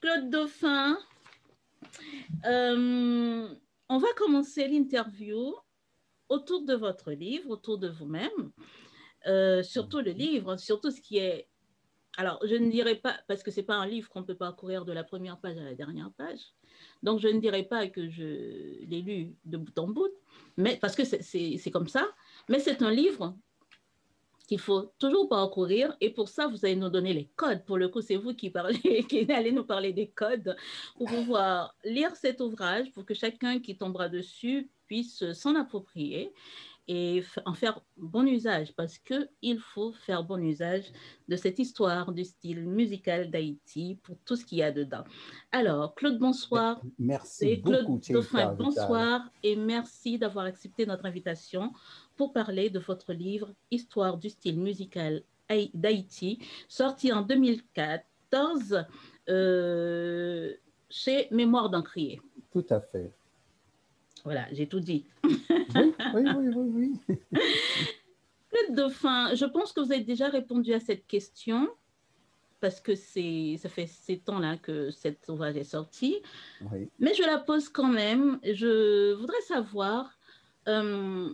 Claude Dauphin, on va commencer l'interview autour de votre livre, autour de vous-même, surtout le livre, surtout ce qui est... Alors, je ne dirais pas, parce que ce n'est pas un livre qu'on peut parcourir de la première page à la dernière page, donc je ne dirais pas que je l'ai lu de bout en bout, mais, parce que c'est comme ça, mais c'est un livre qu'il faut toujours parcourir. Et pour ça, vous allez nous donner les codes. Pour le coup, c'est vous qui, parlez, qui allez nous parler des codes pour pouvoir lire cet ouvrage, pour que chacun qui tombera dessus puisse s'en approprier et en faire bon usage, parce qu'il faut faire bon usage de cette histoire du style musical d'Haïti pour tout ce qu'il y a dedans. Alors, Claude, bonsoir. Merci Et Claude beaucoup, Dauphin, Cheika Vital. bonsoir et merci d'avoir accepté notre invitation pour parler de votre livre Histoire du style musical d'Haïti, sorti en 2014 chez Mémoire d'Encrier. Tout à fait. Voilà, j'ai tout dit. Oui, oui, oui, oui, oui. Claude Dauphin, je pense que vous avez déjà répondu à cette question parce que ça fait 7 ans là que cet ouvrage est sorti. Oui. Mais je la pose quand même. Je voudrais savoir, euh,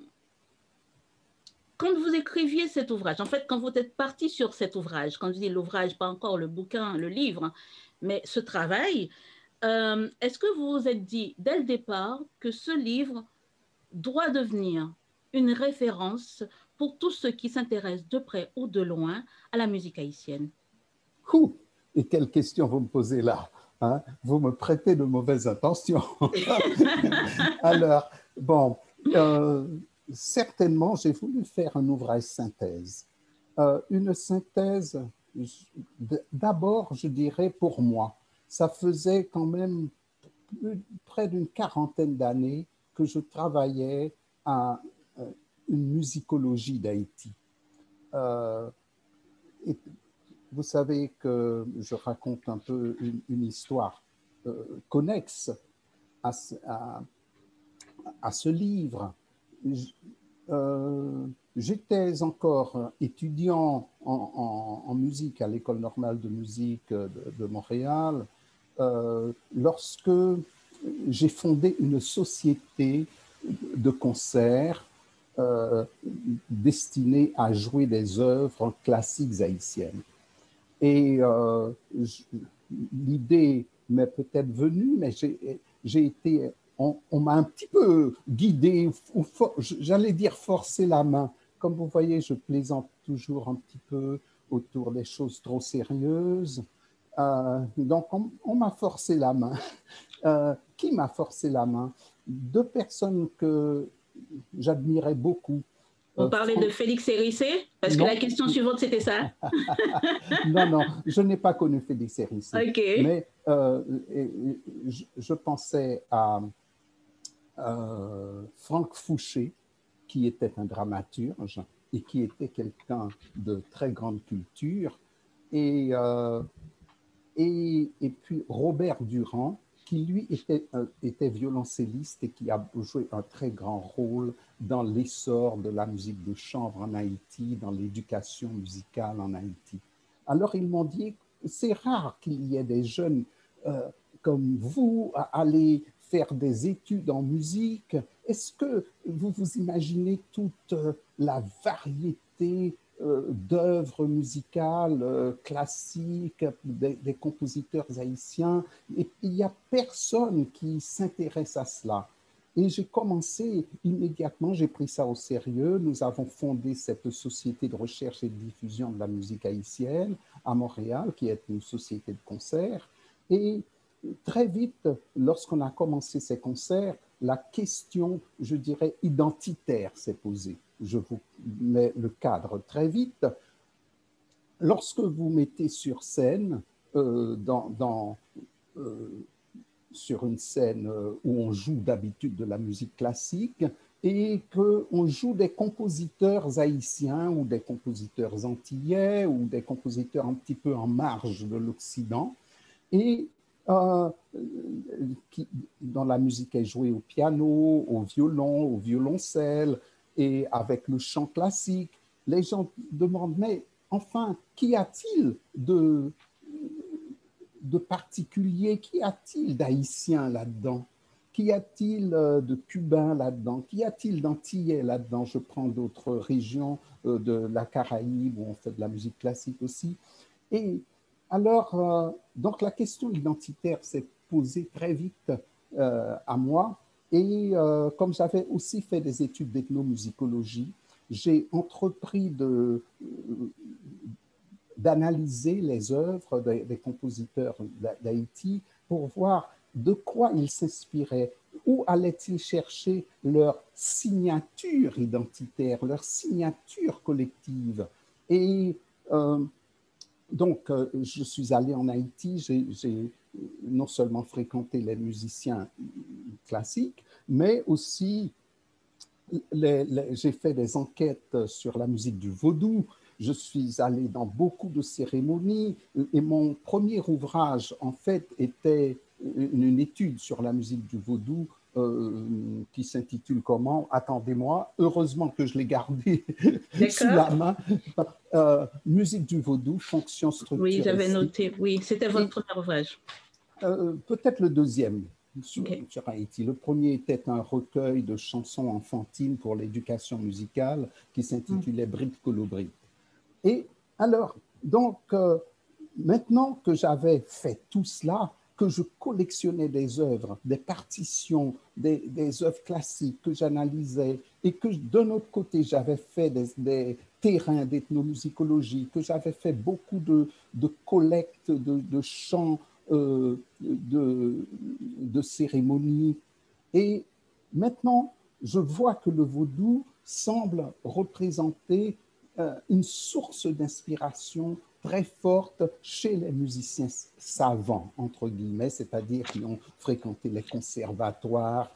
quand vous écriviez cet ouvrage, en fait, quand vous êtes parti sur cet ouvrage, quand je dis l'ouvrage, pas encore le bouquin, le livre, mais ce travail, est-ce que vous vous êtes dit dès le départ que ce livre doit devenir une référence pour tous ceux qui s'intéressent de près ou de loin à la musique haïtienne? Ouh, et quelle question vous me posez là, hein? Vous me prêtez de mauvaises intentions. Alors, bon, certainement, j'ai voulu faire un ouvrage synthèse. Une synthèse, d'abord, je dirais pour moi, ça faisait quand même près d'une quarantaine d'années que je travaillais à une musicologie d'Haïti. Euh, et vous savez que je raconte un peu une histoire connexe à, à ce livre. J'étais encore étudiant en musique à l'École normale de musique de Montréal lorsque j'ai fondé une société de concert destinée à jouer des œuvres classiques haïtiennes. Et l'idée m'est peut-être venue, mais j'ai été, on m'a un petit peu guidé, ou j'allais dire forcer la main. Comme vous voyez, je plaisante toujours un petit peu autour des choses trop sérieuses. Donc, on m'a forcé la main. Qui m'a forcé la main? Deux personnes que j'admirais beaucoup. Vous parlez de Franck, Félix Hérissé? Parce que la non, question suivante, c'était ça. non, non, je n'ai pas connu Félix Hérissé, OK. mais je pensais à Franck Fouché, qui était un dramaturge et qui était quelqu'un de très grande culture, et, euh, et puis Robert Durand, qui lui était violoncelliste et qui a joué un très grand rôle dans l'essor de la musique de chambre en Haïti, dans l'éducation musicale en Haïti. Alors ils m'ont dit, c'est rare qu'il y ait des jeunes comme vous à aller faire des études en musique. Est-ce que vous vous imaginez toute la variété d'œuvres musicales classiques, des compositeurs haïtiens, et il n'y a personne qui s'intéresse à cela. Et j'ai commencé immédiatement, j'ai pris ça au sérieux. Nous avons fondé cette société de recherche et de diffusion de la musique haïtienne à Montréal, qui est une société de concerts. Et très vite, lorsqu'on a commencé ces concerts, la question, je dirais, identitaire s'est posée. Je vous mets le cadre très vite. Lorsque vous mettez sur scène, sur une scène où on joue d'habitude de la musique classique et qu'on joue des compositeurs haïtiens ou des compositeurs antillais ou des compositeurs un petit peu en marge de l'Occident, et euh, dans la musique est jouée au piano, au violon, au violoncelle et avec le chant classique. Les gens demandent, mais enfin, qu'y a-t-il de particulier? Qu'y a-t-il d'haïtien là-dedans? Qu'y a-t-il de cubain là-dedans? Qu'y a-t-il d'antillais là-dedans? Je prends d'autres régions de la Caraïbe où on fait de la musique classique aussi. Et alors, donc la question identitaire s'est posée très vite à moi. Et comme j'avais aussi fait des études d'ethnomusicologie, j'ai entrepris d'analyser les œuvres des compositeurs d'Haïti pour voir de quoi ils s'inspiraient, où allaient-ils chercher leur signature identitaire, leur signature collective. Et donc, je suis allé en Haïti, j'ai non seulement fréquenté les musiciens classiques, mais aussi j'ai fait des enquêtes sur la musique du vaudou. Je suis allé dans beaucoup de cérémonies et mon premier ouvrage, en fait, était une étude sur la musique du vaudou qui s'intitule comment? Attendez-moi, heureusement que je l'ai gardé sous la main. Musique du vaudou, fonction, Oui, structure. j'avais noté. Oui, c'était votre Et, premier ouvrage. peut-être le deuxième. Sur Okay. Haïti. Le premier était un recueil de chansons enfantines pour l'éducation musicale qui s'intitulait Briques Colobrites. Et alors, donc, maintenant que j'avais fait tout cela, que je collectionnais des œuvres, des partitions, des œuvres classiques que j'analysais et que d'un autre côté, j'avais fait des terrains d'ethnomusicologie, que j'avais fait beaucoup de collectes de chants, de cérémonies. Et maintenant, je vois que le vaudou semble représenter une source d'inspiration très forte chez les musiciens savants, entre guillemets, c'est-à-dire qui ont fréquenté les conservatoires.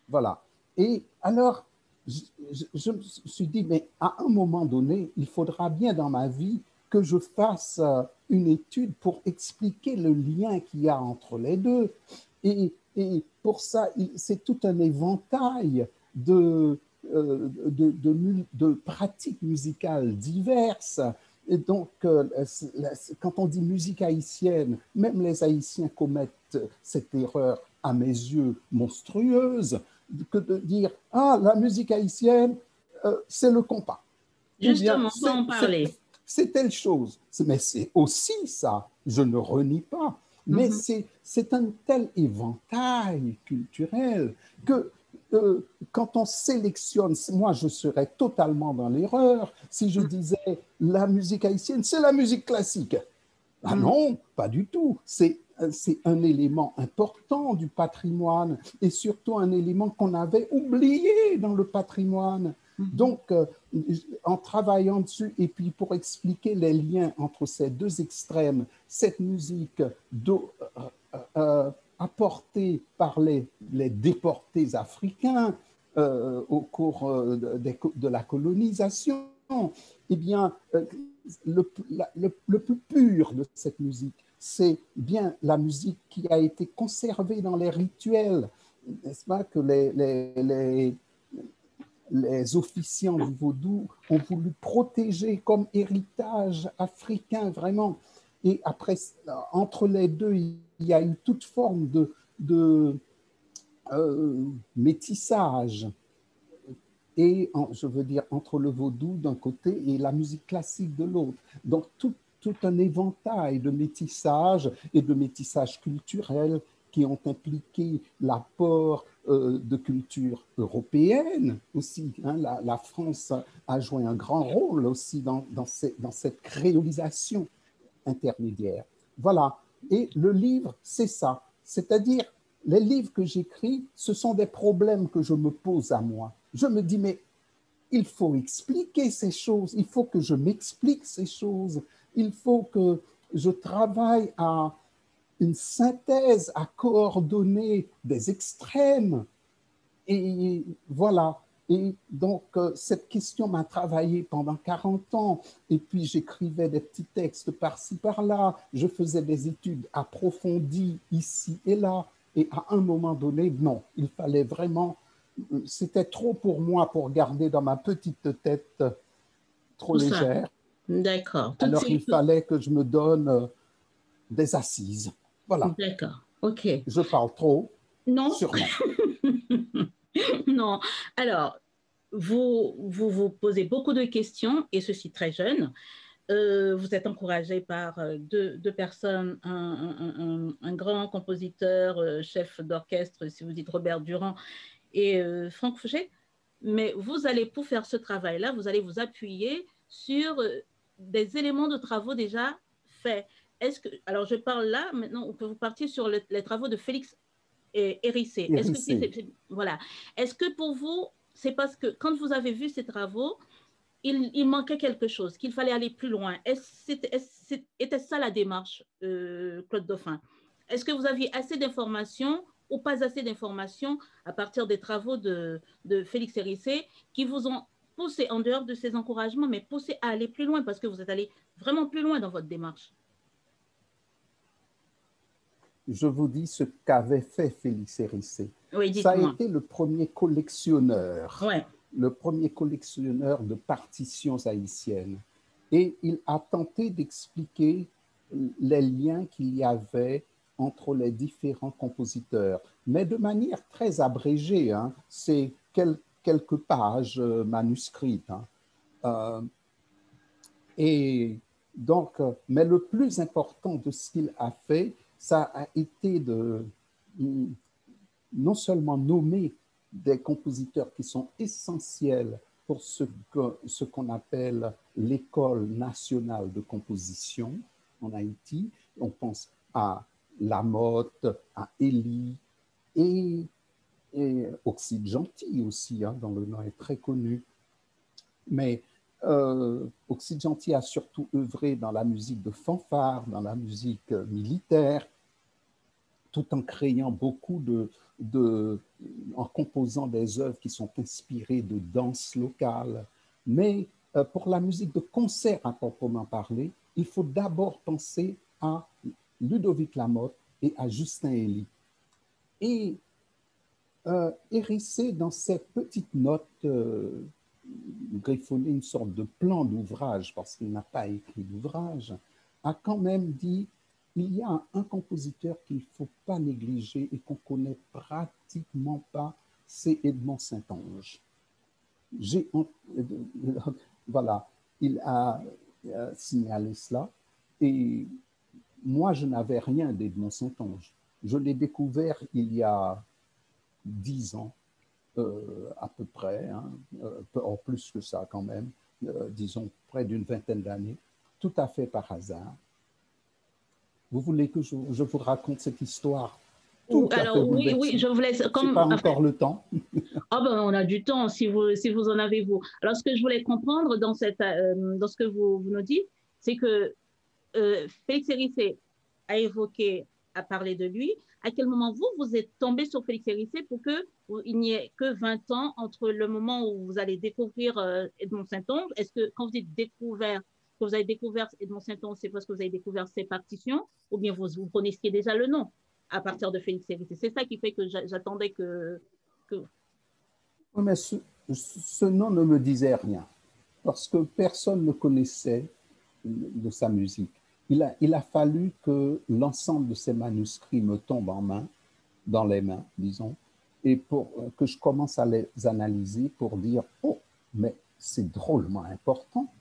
Voilà. Et alors, je me suis dit, mais à un moment donné, il faudra bien dans ma vie que je fasse une étude pour expliquer le lien qu'il y a entre les deux. Et pour ça, c'est tout un éventail de pratiques musicales diverses. Et donc, quand on dit musique haïtienne, même les Haïtiens commettent cette erreur, à mes yeux, monstrueuse, que de dire, ah, la musique haïtienne, c'est le compas. Ou bien, Justement, on va en parler. c'est telle chose. Mais c'est aussi ça, je ne renie pas. Mais c'est un tel éventail culturel que quand on sélectionne, moi je serais totalement dans l'erreur si je disais la musique haïtienne, c'est la musique classique. Ah non, pas du tout. C'est un élément important du patrimoine et surtout un élément qu'on avait oublié dans le patrimoine. Donc, en travaillant dessus et puis pour expliquer les liens entre ces deux extrêmes, cette musique apportée par les déportés africains au cours de la colonisation, eh bien, le plus pur de cette musique, c'est bien la musique qui a été conservée dans les rituels, n'est-ce pas, que les officiants du vaudou ont voulu protéger comme héritage africain, vraiment. Et après, entre les deux, il y a eu toute forme de métissage. Et je veux dire entre le vaudou d'un côté et la musique classique de l'autre. Donc tout un éventail de métissage et de métissage culturel qui ont impliqué l'apport de culture européenne aussi. Hein. La France a joué un grand rôle aussi dans cette créolisation intermédiaire. Voilà. Et le livre, c'est ça. C'est-à-dire, les livres que j'écris, ce sont des problèmes que je me pose à moi. Je me dis, mais il faut expliquer ces choses, il faut que je m'explique ces choses, il faut que je travaille à une synthèse, à coordonner des extrêmes. Et voilà. Et donc, cette question m'a travaillé pendant 40 ans. Et puis, j'écrivais des petits textes par-ci, par-là. Je faisais des études approfondies ici et là. Et à un moment donné, non, il fallait vraiment... C'était trop pour moi pour garder dans ma petite tête trop Tout ça. légère. D'accord. Alors, il fallait que je me donne des assises. Voilà. D'accord, ok. Je parle trop, Non, sûrement. non. Alors, vous posez beaucoup de questions, et ceci très jeune. Vous êtes encouragé par deux personnes, un grand compositeur, chef d'orchestre, si vous dites Robert Durand, et Franck Fouché. Mais vous allez, pour faire ce travail-là, vous allez vous appuyer sur des éléments de travaux déjà faits. Alors, je parle là, maintenant, on peut vous partir sur les travaux de Félix Hérissé. Hérissé. Voilà. Est-ce que pour vous, c'est parce que quand vous avez vu ces travaux, il manquait quelque chose, qu'il fallait aller plus loin? Était ça la démarche, Claude Dauphin? Est-ce que vous aviez assez d'informations ou pas assez d'informations à partir des travaux de Félix Hérissé qui vous ont poussé, en dehors de ces encouragements, mais poussé à aller plus loin parce que vous êtes allé vraiment plus loin dans votre démarche? Je vous dis ce qu'avait fait Félix Hérissé. Oui, Ça a dites-moi. été le premier collectionneur, Ouais. de partitions haïtiennes. Et il a tenté d'expliquer les liens qu'il y avait entre les différents compositeurs, mais de manière très abrégée. Hein. C'est quelques pages manuscrites. Hein. Euh, et donc, mais le plus important de ce qu'il a fait, ça a été de non seulement nommer des compositeurs qui sont essentiels pour ce qu'on appelle l'école nationale de composition en Haïti. On pense à Lamotte, à Elie et Oxyde Gentil aussi, hein, dont le nom est très connu. Mais Oxyde Gentil a surtout œuvré dans la musique de fanfare, dans la musique militaire, tout en créant beaucoup en composant des œuvres qui sont inspirées de danses locales. Mais pour la musique de concert à proprement parler, il faut d'abord penser à Ludovic Lamotte et à Justin Elie. Et Hérissé, dans ses petites notes, griffonné une sorte de plan d'ouvrage, parce qu'il n'a pas écrit d'ouvrage, a quand même dit il y a un compositeur qu'il ne faut pas négliger et qu'on ne connaît pratiquement pas, c'est Edmond Saintonge. Voilà, il a signalé cela. Et moi, je n'avais rien d'Edmond Saintonge. Je l'ai découvert il y a 10 ans, à peu près, hein, en plus que ça quand même, disons près d'une vingtaine d'années, tout à fait par hasard. Vous voulez que je vous raconte cette histoire tout à fait Alors, oui, bouleversante? je vous laisse. C'est pas encore le temps. Ah ben, on a du temps si vous en avez, vous. Alors, ce que je voulais comprendre dans ce que vous nous dites, c'est que Félix Hérissé a évoqué, a parlé de lui. À quel moment vous êtes tombé sur Félix Hérissé pour qu'il n'y ait que 20 ans entre le moment où vous allez découvrir Edmond Saintonge? Est-ce que quand vous dites découvert, que vous avez découvert Edmond Saintonge, c'est parce que vous avez découvert ses partitions, ou bien vous connaissiez déjà le nom à partir de Félix Hérissé? C'est ça qui fait que j'attendais que... Mais ce nom ne me disait rien, parce que personne ne connaissait de sa musique. Il a fallu que l'ensemble de ces manuscrits me tombe dans les mains, disons, et pour que je commence à les analyser pour dire, oh, mais c'est drôlement important.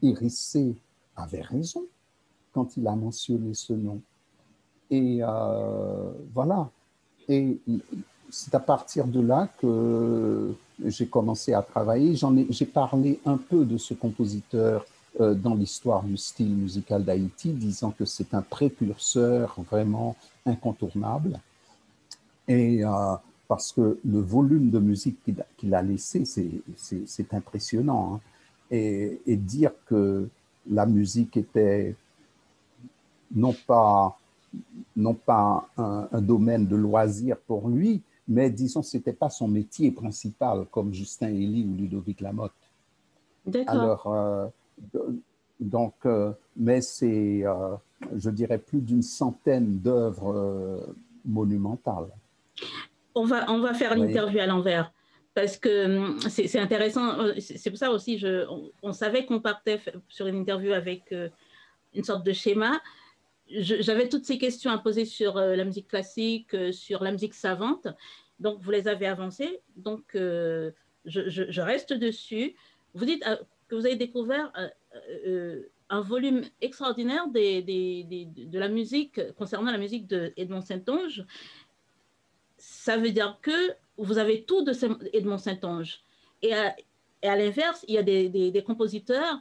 Hérissé avait raison quand il a mentionné ce nom. Et voilà. Et c'est à partir de là que j'ai commencé à travailler. J'ai parlé un peu de ce compositeur dans l'histoire du style musical d'Haïti, disant que c'est un précurseur vraiment incontournable. Et parce que le volume de musique qu'il a laissé, c'est impressionnant. Hein. Et dire que la musique était non pas un domaine de loisir pour lui, mais disons que ce n'était pas son métier principal, comme Justin Elie ou Ludovic Lamotte. D'accord. Alors, donc, mais c'est, je dirais, plus d'une centaine d'œuvres monumentales. On va faire Oui. l'interview à l'envers. Parce que c'est intéressant. C'est pour ça aussi, on savait qu'on partait sur une interview avec une sorte de schéma. j'avais toutes ces questions à poser sur la musique classique, sur la musique savante. Donc, vous les avez avancées. Donc, je reste dessus. Vous dites que vous avez découvert un volume extraordinaire de la musique, concernant la musique de Edmond Saintonge. Ça veut dire que vous avez tout de Edmond Saintonge. Et à l'inverse, il y a des compositeurs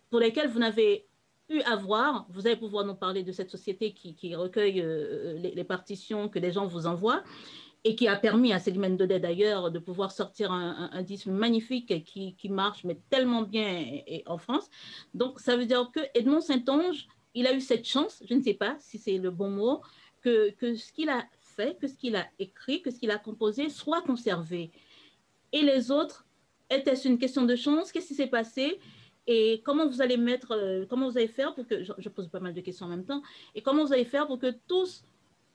pour lesquels vous n'avez eu à voir. Vous allez pouvoir nous parler de cette société qui recueille les partitions que les gens vous envoient et qui a permis à Célimène Daudet d'ailleurs de pouvoir sortir un disque magnifique qui marche mais tellement bien en France. Donc ça veut dire que Edmond Saintonge, il a eu cette chance, je ne sais pas si c'est le bon mot, que ce qu'il a fait, que ce qu'il a écrit, que ce qu'il a composé soit conservé. Et les autres, était-ce une question de chance? Qu'est-ce qui s'est passé? Et comment vous allez comment vous allez faire pour que, je pose pas mal de questions en même temps, et comment vous allez faire pour que tous,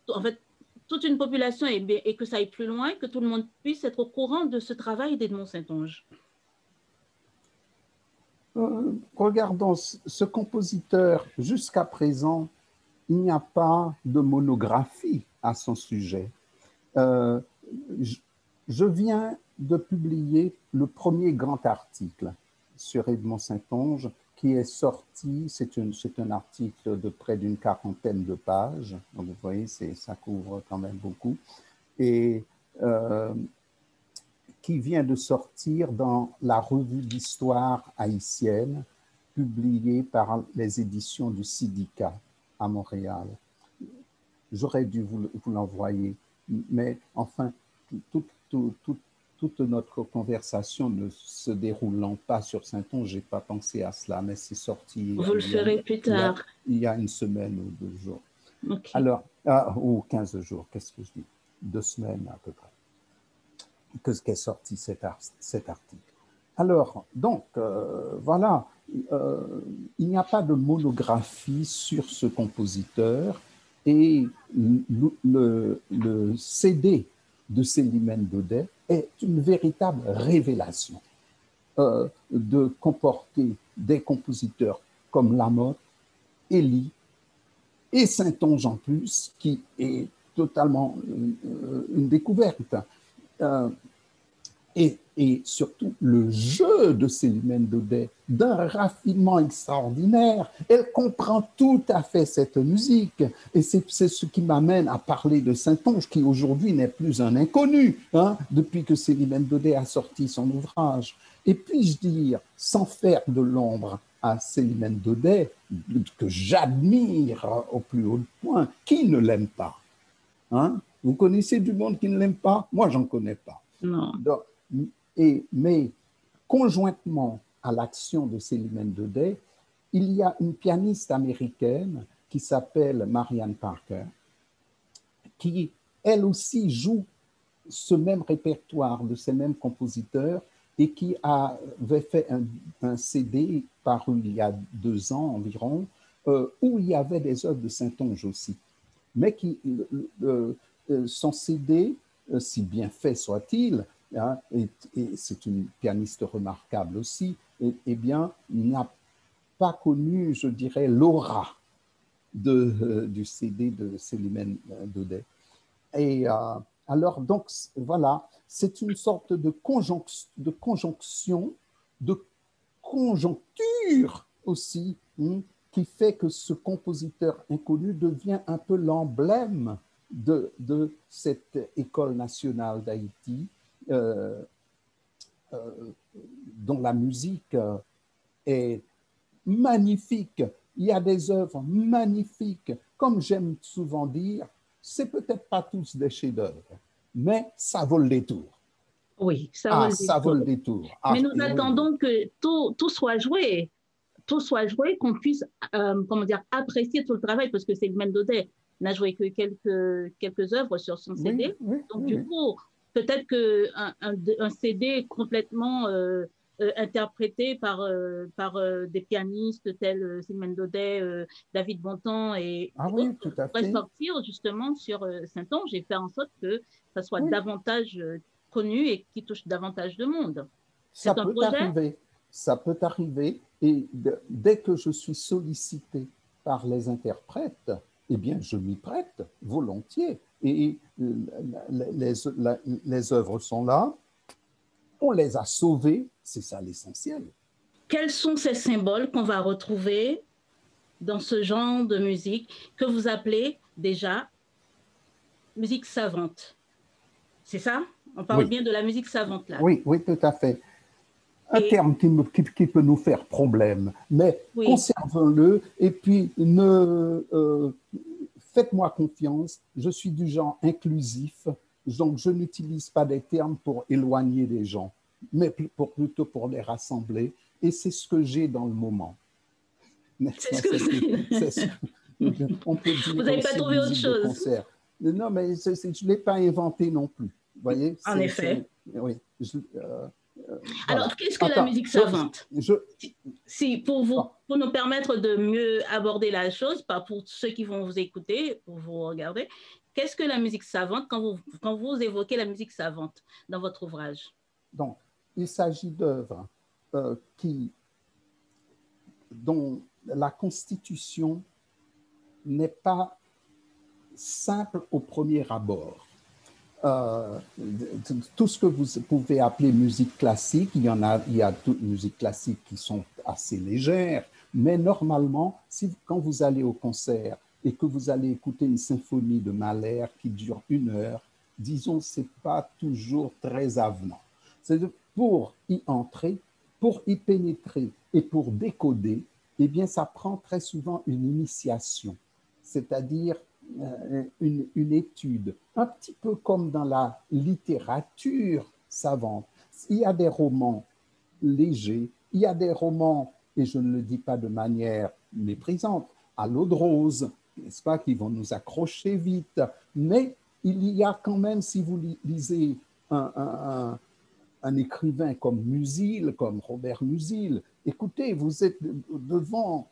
en fait, toute une population et que ça aille plus loin, que tout le monde puisse être au courant de ce travail d'Edmond Saintonge? Regardons ce compositeur. Jusqu'à présent, il n'y a pas de monographie à son sujet. Je viens de publier le premier grand article sur Edmond Saintonge qui est sorti. C'est un article de près d'une quarantaine de pages. Donc, vous voyez, ça couvre quand même beaucoup. Et qui vient de sortir dans la revue d'histoire haïtienne, publiée par les éditions du Syndicat à Montréal. J'aurais dû vous l'envoyer, mais enfin, toute notre conversation ne se déroulant pas sur Saintonge, je n'ai pas pensé à cela, mais c'est sorti. Vous le ferez plus tard. Il y a une semaine ou 2 jours. Okay. Alors, ou 15 jours, qu'est-ce que je dis? 2 semaines à peu près, qu'est sorti cet article. Alors, donc, voilà, il n'y a pas de monographie sur ce compositeur et le CD de Célimène Daudet est une véritable révélation de comporter des compositeurs comme Lamotte, Elie et Saintonge en plus, qui est totalement une découverte. Et surtout le jeu de Célimène Daudet, d'un raffinement extraordinaire. Elle comprend tout à fait cette musique. Et c'est ce qui m'amène à parler de Saintonge, qui aujourd'hui n'est plus un inconnu, hein, depuis que Célimène Daudet a sorti son ouvrage. Et puis-je dire, sans faire de l'ombre à Célimène Daudet, que j'admire au plus haut point, qui ne l'aime pas, hein? Vous connaissez du monde qui ne l'aime pas? Moi, j'en connais pas. Non. Donc, mais conjointement à l'action de Célimène Daudet, il y a une pianiste américaine qui s'appelle Marianne Parker, qui elle aussi joue ce même répertoire de ces mêmes compositeurs et qui avait fait un CD paru il y a 2 ans environ, où il y avait des œuvres de Saintonge aussi. Mais son CD, si bien fait soit-il, hein, et c'est une pianiste remarquable aussi, eh bien, n'a pas connu, je dirais, l'aura du CD de Célimène Daudet. Et alors, donc, voilà, c'est une sorte de conjonction, de conjoncture aussi, qui fait que ce compositeur inconnu devient un peu l'emblème de cette école nationale d'Haïti, dont la musique est magnifique. Il y a des œuvres magnifiques. Comme j'aime souvent dire, c'est peut-être pas tous des chefs-d'œuvre, mais ça vaut le détour. Oui, ça vaut le détour. Mais nous attendons que tout soit joué. Tout soit joué, qu'on puisse, comment dire, apprécier tout le travail, parce que Célimène Daudet n'a joué que quelques œuvres sur son CD. Donc, du coup, peut-être qu'un CD complètement interprété par des pianistes tels Célimène Daudet, David Bontemps et tout à pourrait fait. sortir justement sur Saintonge et faire en sorte que ça soit davantage connu et qui touche davantage de monde. Ça peut arriver. Ça peut arriver. Et dès que je suis sollicité par les interprètes, eh bien, je m'y prête volontiers. Et les œuvres sont là, on les a sauvées, c'est ça l'essentiel. Quels sont ces symboles qu'on va retrouver dans ce genre de musique que vous appelez déjà musique savante? C'est ça? On parle Oui, bien de la musique savante là. oui, oui, tout à fait. Un Et terme qui peut nous faire problème, mais oui, conservons-le et puis faites-moi confiance, je suis du genre inclusif, donc je n'utilise pas des termes pour éloigner les gens, mais plutôt pour les rassembler, et c'est ce que j'ai dans le moment. N'est-ce c'est ce pas? que C'est ce on peut vous dire n'avez pas aussi trouvé autre musique de chose. concert. Non, mais je ne l'ai pas inventé non plus. Vous voyez, En effet. oui, voilà. Alors, qu'est-ce que la Attends, musique savante? je, Si, bon, pour nous permettre de mieux aborder la chose, pas pour ceux qui vont vous écouter, pour vous regarder, qu'est-ce que la musique savante quand vous évoquez la musique savante dans votre ouvrage? donc, il s'agit d'œuvres qui dont la constitution n'est pas simple au premier abord. Euh, tout ce que vous pouvez appeler musique classique, il y a toutes musiques classiques qui sont assez légères, mais normalement, quand vous allez au concert et que vous allez écouter une symphonie de Mahler qui dure 1 heure, disons, c'est pas toujours très avenant. C'est pour y entrer, pour y pénétrer et pour décoder, eh bien, ça prend très souvent une initiation, c'est-à-dire une étude, un petit peu comme dans la littérature savante. Il y a des romans légers, il y a des romans, et je ne le dis pas de manière méprisante, à l'eau de rose, n'est-ce pas, qui vont nous accrocher vite, mais il y a quand même, si vous lisez un écrivain comme Musil, comme Robert Musil, écoutez, vous êtes devant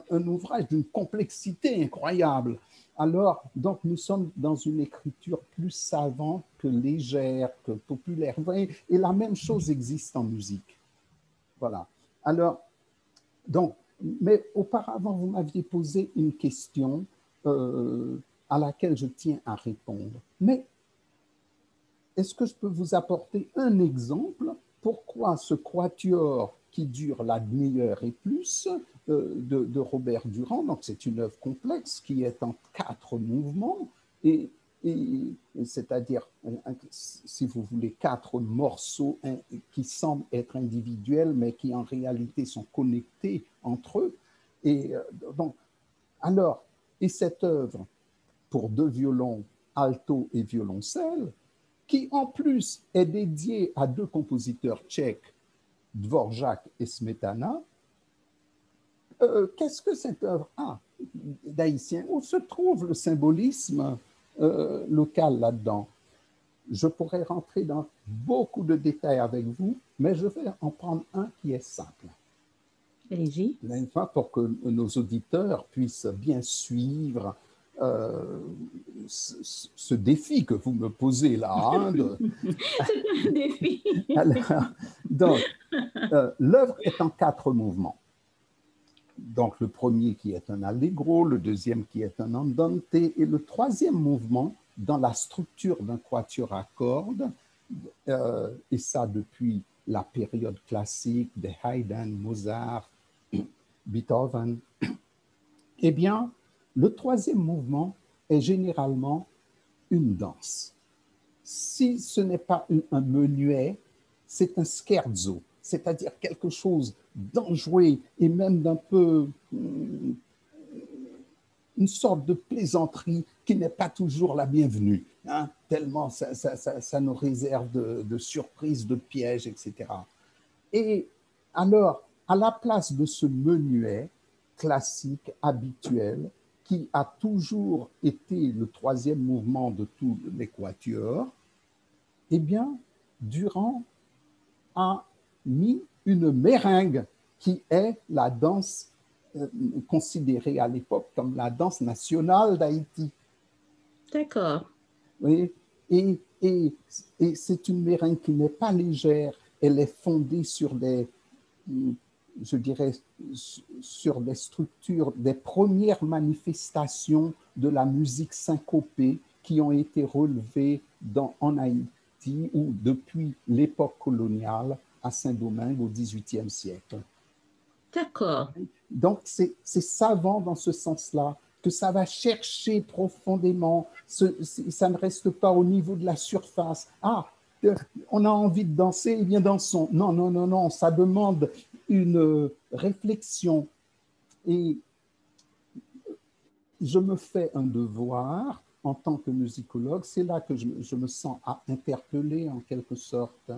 un ouvrage d'une complexité incroyable. Alors, donc, nous sommes dans une écriture plus savante que légère, que populaire. Vous voyez, et la même chose existe en musique. Voilà. Alors, donc, mais auparavant, vous m'aviez posé une question à laquelle je tiens à répondre. Mais est-ce que je peux vous apporter un exemple pourquoi ce quatuor qui dure la demi-heure et plus de Robert Durand, donc c'est une œuvre complexe qui est en 4 mouvements, et, et c'est-à-dire, si vous voulez, 4 morceaux qui semblent être individuels, mais qui en réalité sont connectés entre eux. Et donc, alors, et cette œuvre pour 2 violons, alto et violoncelle, qui en plus est dédié à 2 compositeurs tchèques, Dvorak et Smetana. Qu'est-ce que cette œuvre a d'haïtien? Où se trouve le symbolisme local là-dedans? Je pourrais rentrer dans beaucoup de détails avec vous, mais je vais en prendre un qui est simple. Allez-y. Pour que nos auditeurs puissent bien suivre ce défi que vous me posez là. Hein, C'est un défi. Alors, donc, l'œuvre est en 4 mouvements. Donc, le premier qui est un allegro, le deuxième qui est un andante, et le troisième mouvement, dans la structure d'un quatuor à cordes, et ça depuis la période classique de Haydn, Mozart, Beethoven, eh bien, le troisième mouvement est généralement une danse. Si ce n'est pas un menuet, c'est un scherzo, c'est-à-dire quelque chose d'enjoué et même d'un peu une sorte de plaisanterie qui n'est pas toujours la bienvenue, hein, tellement ça nous réserve de surprises, de pièges, etc. Et alors, à la place de ce menuet classique, habituel, qui a toujours été le troisième mouvement de tout l'équateur, eh bien, Durand a mis une méringue qui est la danse considérée à l'époque comme la danse nationale d'Haïti. D'accord. Oui, et c'est une méringue qui n'est pas légère, elle est fondée sur je dirais, sur des structures, des premières manifestations de la musique syncopée qui ont été relevées en Haïti ou depuis l'époque coloniale à Saint-Domingue au XVIIIe siècle. D'accord. Donc, c'est savant dans ce sens-là, que ça va chercher profondément, ça ne reste pas au niveau de la surface. Ah, on a envie de danser, eh bien dansons. Non, non, non, non, ça demande une réflexion. Et je me fais un devoir en tant que musicologue, c'est là que je me sens interpellé en quelque sorte.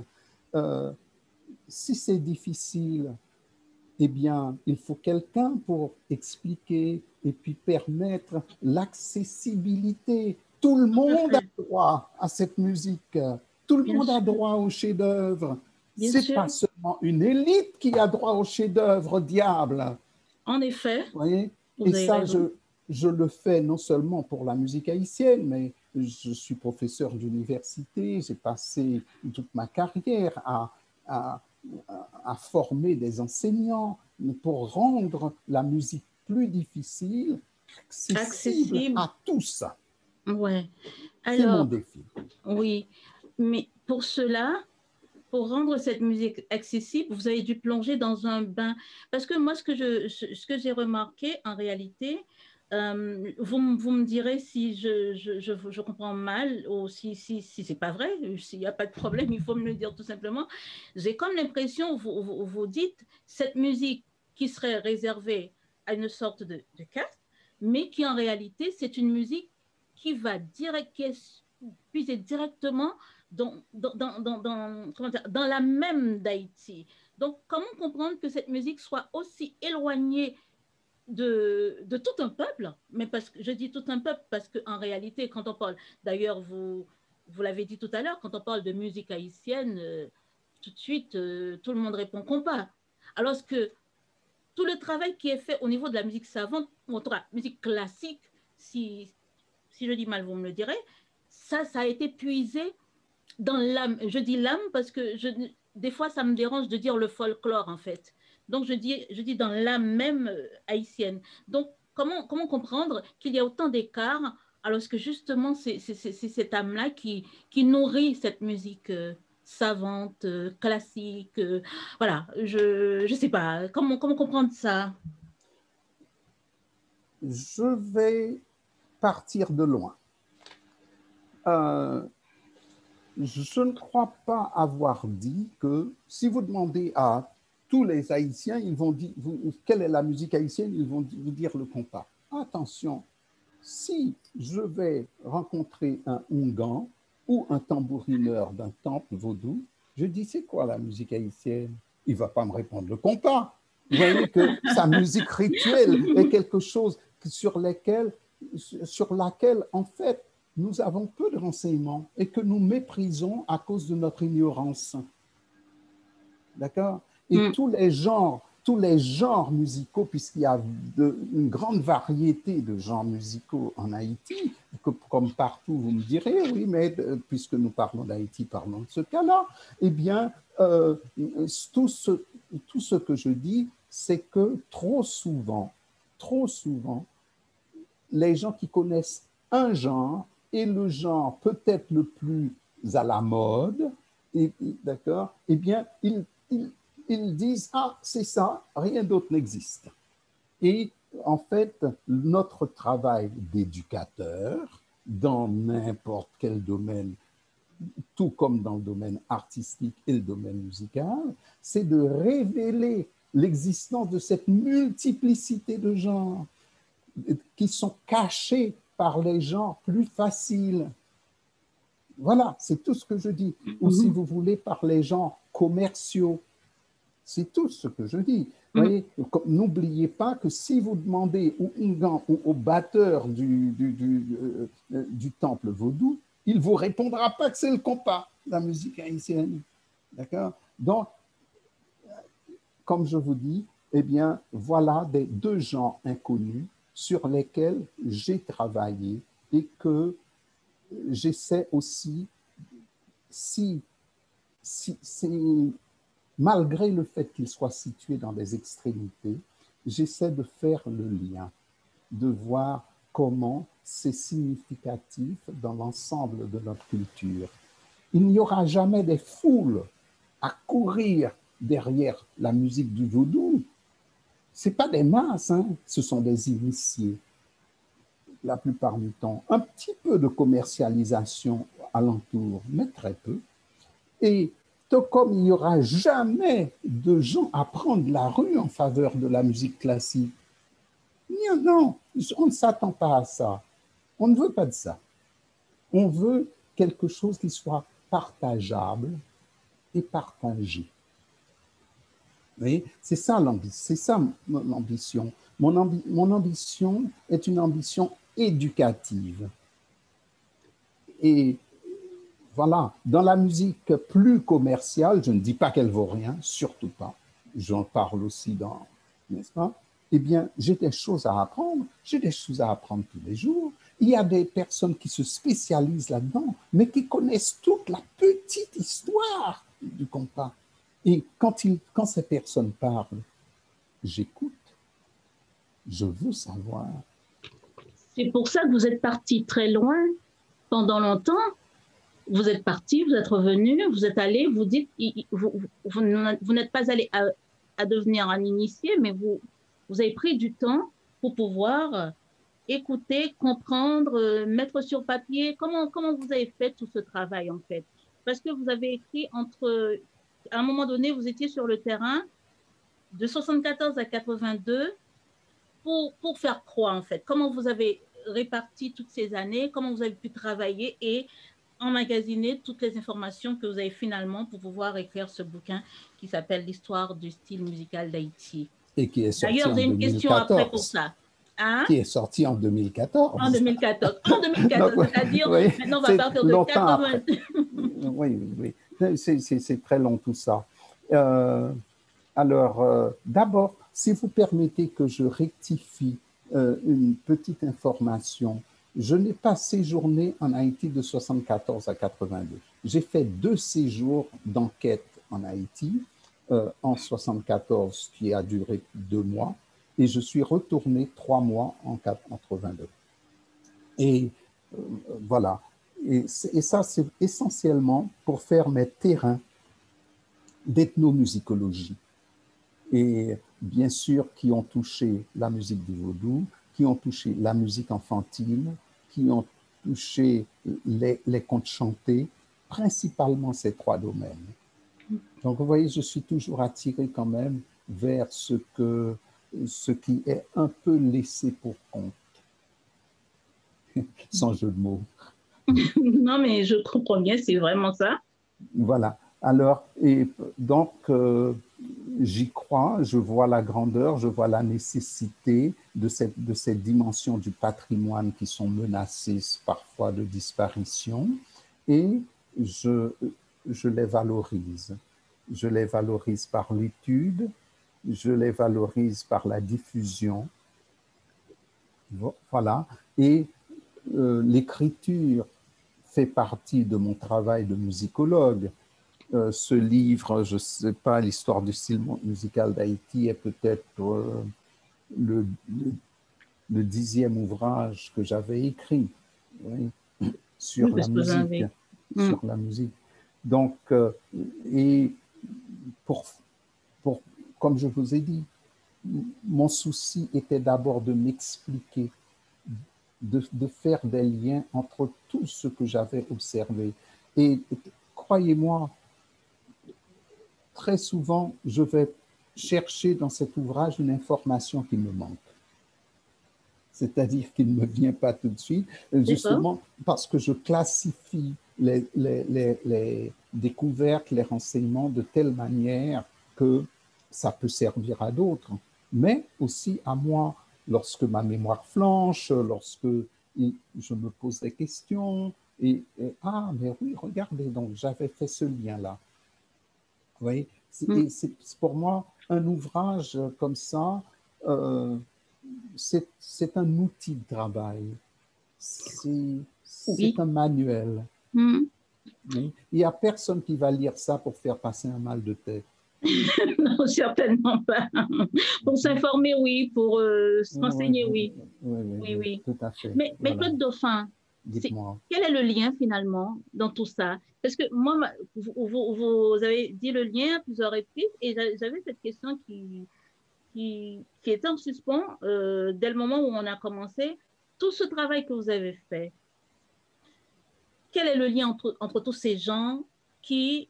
Si c'est difficile, eh bien, il faut quelqu'un pour expliquer et puis permettre l'accessibilité. Tout le Tout à monde a fait. droit à cette musique. Tout le Bien monde a sûr, droit au chef-d'œuvre. bien C'est sûr. pas seulement une élite qui a droit au chef-d'œuvre, diable. En effet, Vous voyez? Et vous avez ça, raison. je le fais non seulement pour la musique haïtienne, mais je suis professeur d'université. J'ai passé toute ma carrière à, à former des enseignants pour rendre la musique plus difficile, accessible Accessible. à tous. Ouais. C'est mon Alors, défi. oui. Mais pour cela, pour rendre cette musique accessible, vous avez dû plonger dans un bain. Parce que moi, ce que j'ai remarqué, en réalité, vous me direz si je comprends mal ou si c'est pas vrai, s'il n'y a pas de problème, il faut me le dire tout simplement. J'ai comme l'impression, vous dites, cette musique qui serait réservée à une sorte de caste, mais qui en réalité, c'est une musique qui va direct, qui est puiser directement dans la même d'Haïti. Donc, comment comprendre que cette musique soit aussi éloignée de tout un peuple? Mais parce que je dis tout un peuple parce qu'en réalité, quand on parle, d'ailleurs, vous l'avez dit tout à l'heure, quand on parle de musique haïtienne, tout de suite, tout le monde répond compas. Alors que tout le travail qui est fait au niveau de la musique savante, ou en tout cas, musique classique, si je dis mal, vous me le direz, ça a été puisé dans l'âme. Je dis l'âme parce que des fois, ça me dérange de dire le folklore, en fait. Donc, je dis dans l'âme même haïtienne. Donc, comment comprendre qu'il y a autant d'écart alors que justement, c'est cette âme-là qui nourrit cette musique savante, classique. Voilà, je sais pas. Comment comprendre ça? Je vais partir de loin. Euh, je ne crois pas avoir dit que si vous demandez à tous les Haïtiens, ils vont dire quelle est la musique haïtienne, ils vont vous dire le compas. Attention, si je vais rencontrer un Oungan ou un tambourineur d'un temple vaudou, je dis c'est quoi la musique haïtienne? Il ne va pas me répondre le compas. Vous voyez que sa musique rituelle est quelque chose sur laquelle, en fait, nous avons peu de renseignements et que nous méprisons à cause de notre ignorance. D'accord? Et Mm. tous les genres musicaux, puisqu'il y a une grande variété de genres musicaux en Haïti, comme partout, vous me direz, oui, mais puisque nous parlons d'Haïti, parlons de ce cas-là, eh bien, tout ce que je dis, c'est que trop souvent, les gens qui connaissent un genre et le genre peut-être le plus à la mode, d'accord, eh bien, ils disent, ah, c'est ça, rien d'autre n'existe. Et en fait, notre travail d'éducateur dans n'importe quel domaine, tout comme dans le domaine artistique et le domaine musical, c'est de révéler l'existence de cette multiplicité de genres qui sont cachés par les gens plus faciles. Voilà, c'est tout ce que je dis. Ou si Mm. vous voulez, par les gens commerciaux. C'est tout ce que je dis. Vous Mm. voyez, n'oubliez pas que si vous demandez au Ingan ou au batteur du temple vaudou, il ne vous répondra pas que c'est le compas, la musique haïtienne. D'accord? Donc, comme je vous dis, eh bien, voilà des deux genres inconnus sur lesquels j'ai travaillé et que j'essaie aussi, si malgré le fait qu'ils soient situés dans des extrémités, j'essaie de faire le lien, de voir comment c'est significatif dans l'ensemble de notre culture. Il n'y aura jamais des foules à courir derrière la musique du vaudou. Ce n'est pas des masses, hein, ce sont des initiés, la plupart du temps. Un petit peu de commercialisation alentour, mais très peu. Et tout comme il n'y aura jamais de gens à prendre la rue en faveur de la musique classique, non, on ne s'attend pas à ça. On ne veut pas de ça. On veut quelque chose qui soit partageable et partagé. C'est ça l'ambition. Mon ambition est une ambition éducative. Et voilà, dans la musique plus commerciale, je ne dis pas qu'elle vaut rien, surtout pas. J'en parle aussi dans, n'est-ce pas? Eh bien, j'ai des choses à apprendre. J'ai des choses à apprendre tous les jours. Il y a des personnes qui se spécialisent là-dedans, mais qui connaissent toute la petite histoire du compas. Et quand ces personnes parlent, j'écoute. Je veux savoir. C'est pour ça que vous êtes parti très loin pendant longtemps. Vous êtes parti, vous êtes revenu, vous êtes allé, vous dites, vous n'êtes pas allé à devenir un initié, mais vous avez pris du temps pour pouvoir écouter, comprendre, mettre sur papier. Comment vous avez fait tout ce travail, en fait? Parce que vous avez écrit à un moment donné, vous étiez sur le terrain de 74 à 82 pour faire quoi, en fait? Comment vous avez réparti toutes ces années? Comment vous avez pu travailler et emmagasiner toutes les informations que vous avez finalement pour pouvoir écrire ce bouquin qui s'appelle L'histoire du style musical d'Haïti? Et qui est sorti D'ailleurs, en j'ai une question après pour 2014. ça. Hein? Qui est sorti en 2014. En 2014. En 2014, Donc, c'est-à-dire, oui, maintenant, on va c'est partir de longtemps 80. après. Oui. C'est très long tout ça. Alors, d'abord, si vous permettez que je rectifie une petite information, je n'ai pas séjourné en Haïti de 74 à 82. J'ai fait 2 séjours d'enquête en Haïti en 74 qui a duré 2 mois et je suis retourné 3 mois en 82. Et voilà. Et ça, c'est essentiellement pour faire mes terrains d'ethnomusicologie. Et bien sûr, qui ont touché la musique du vaudou, qui ont touché la musique enfantine, qui ont touché les contes chantés, principalement ces 3 domaines. Donc, vous voyez, je suis toujours attiré quand même vers ce qui est un peu laissé pour compte, sans jeu de mots. Non, mais je comprends bien, c'est vraiment ça. Voilà. Alors, et donc, j'y crois, je vois la grandeur, je vois la nécessité de cette dimension du patrimoine qui sont menacées parfois de disparition et je les valorise. Je les valorise par l'étude, je les valorise par la diffusion. Voilà. Et l'écriture fait partie de mon travail de musicologue. Ce livre, je ne sais pas, l'histoire du style musical d'Haïti est peut-être le 10e ouvrage que j'avais écrit, oui, sur la musique. Sur la musique. Donc, et comme je vous ai dit, mon souci était d'abord de m'expliquer, de faire des liens entre tout ce que j'avais observé. Et croyez-moi, très souvent, je vais chercher dans cet ouvrage une information qui me manque. C'est-à-dire qu'il ne me vient pas tout de suite, justement parce que je classifie les découvertes, les renseignements de telle manière que ça peut servir à d'autres, mais aussi à moi, lorsque ma mémoire flanche, lorsque je me pose des questions, ah, mais oui, regardez, donc j'avais fait ce lien-là. Vous voyez, c'est pour moi un ouvrage comme ça, c'est un outil de travail, c'est un manuel. Il n'y a personne qui va lire ça pour faire passer un mal de tête. Non, certainement pas. Pour s'informer, oui. Pour se Oui, renseigner, oui. oui, oui, Oui, oui, oui. tout à fait. Mais Voilà, Claude Dauphin, dites-moi. quel est le lien finalement dans tout ça? Parce que moi, vous avez dit le lien à plusieurs reprises et j'avais cette question qui était en suspens dès le moment où on a commencé. Tout ce travail que vous avez fait, quel est le lien entre tous ces gens qui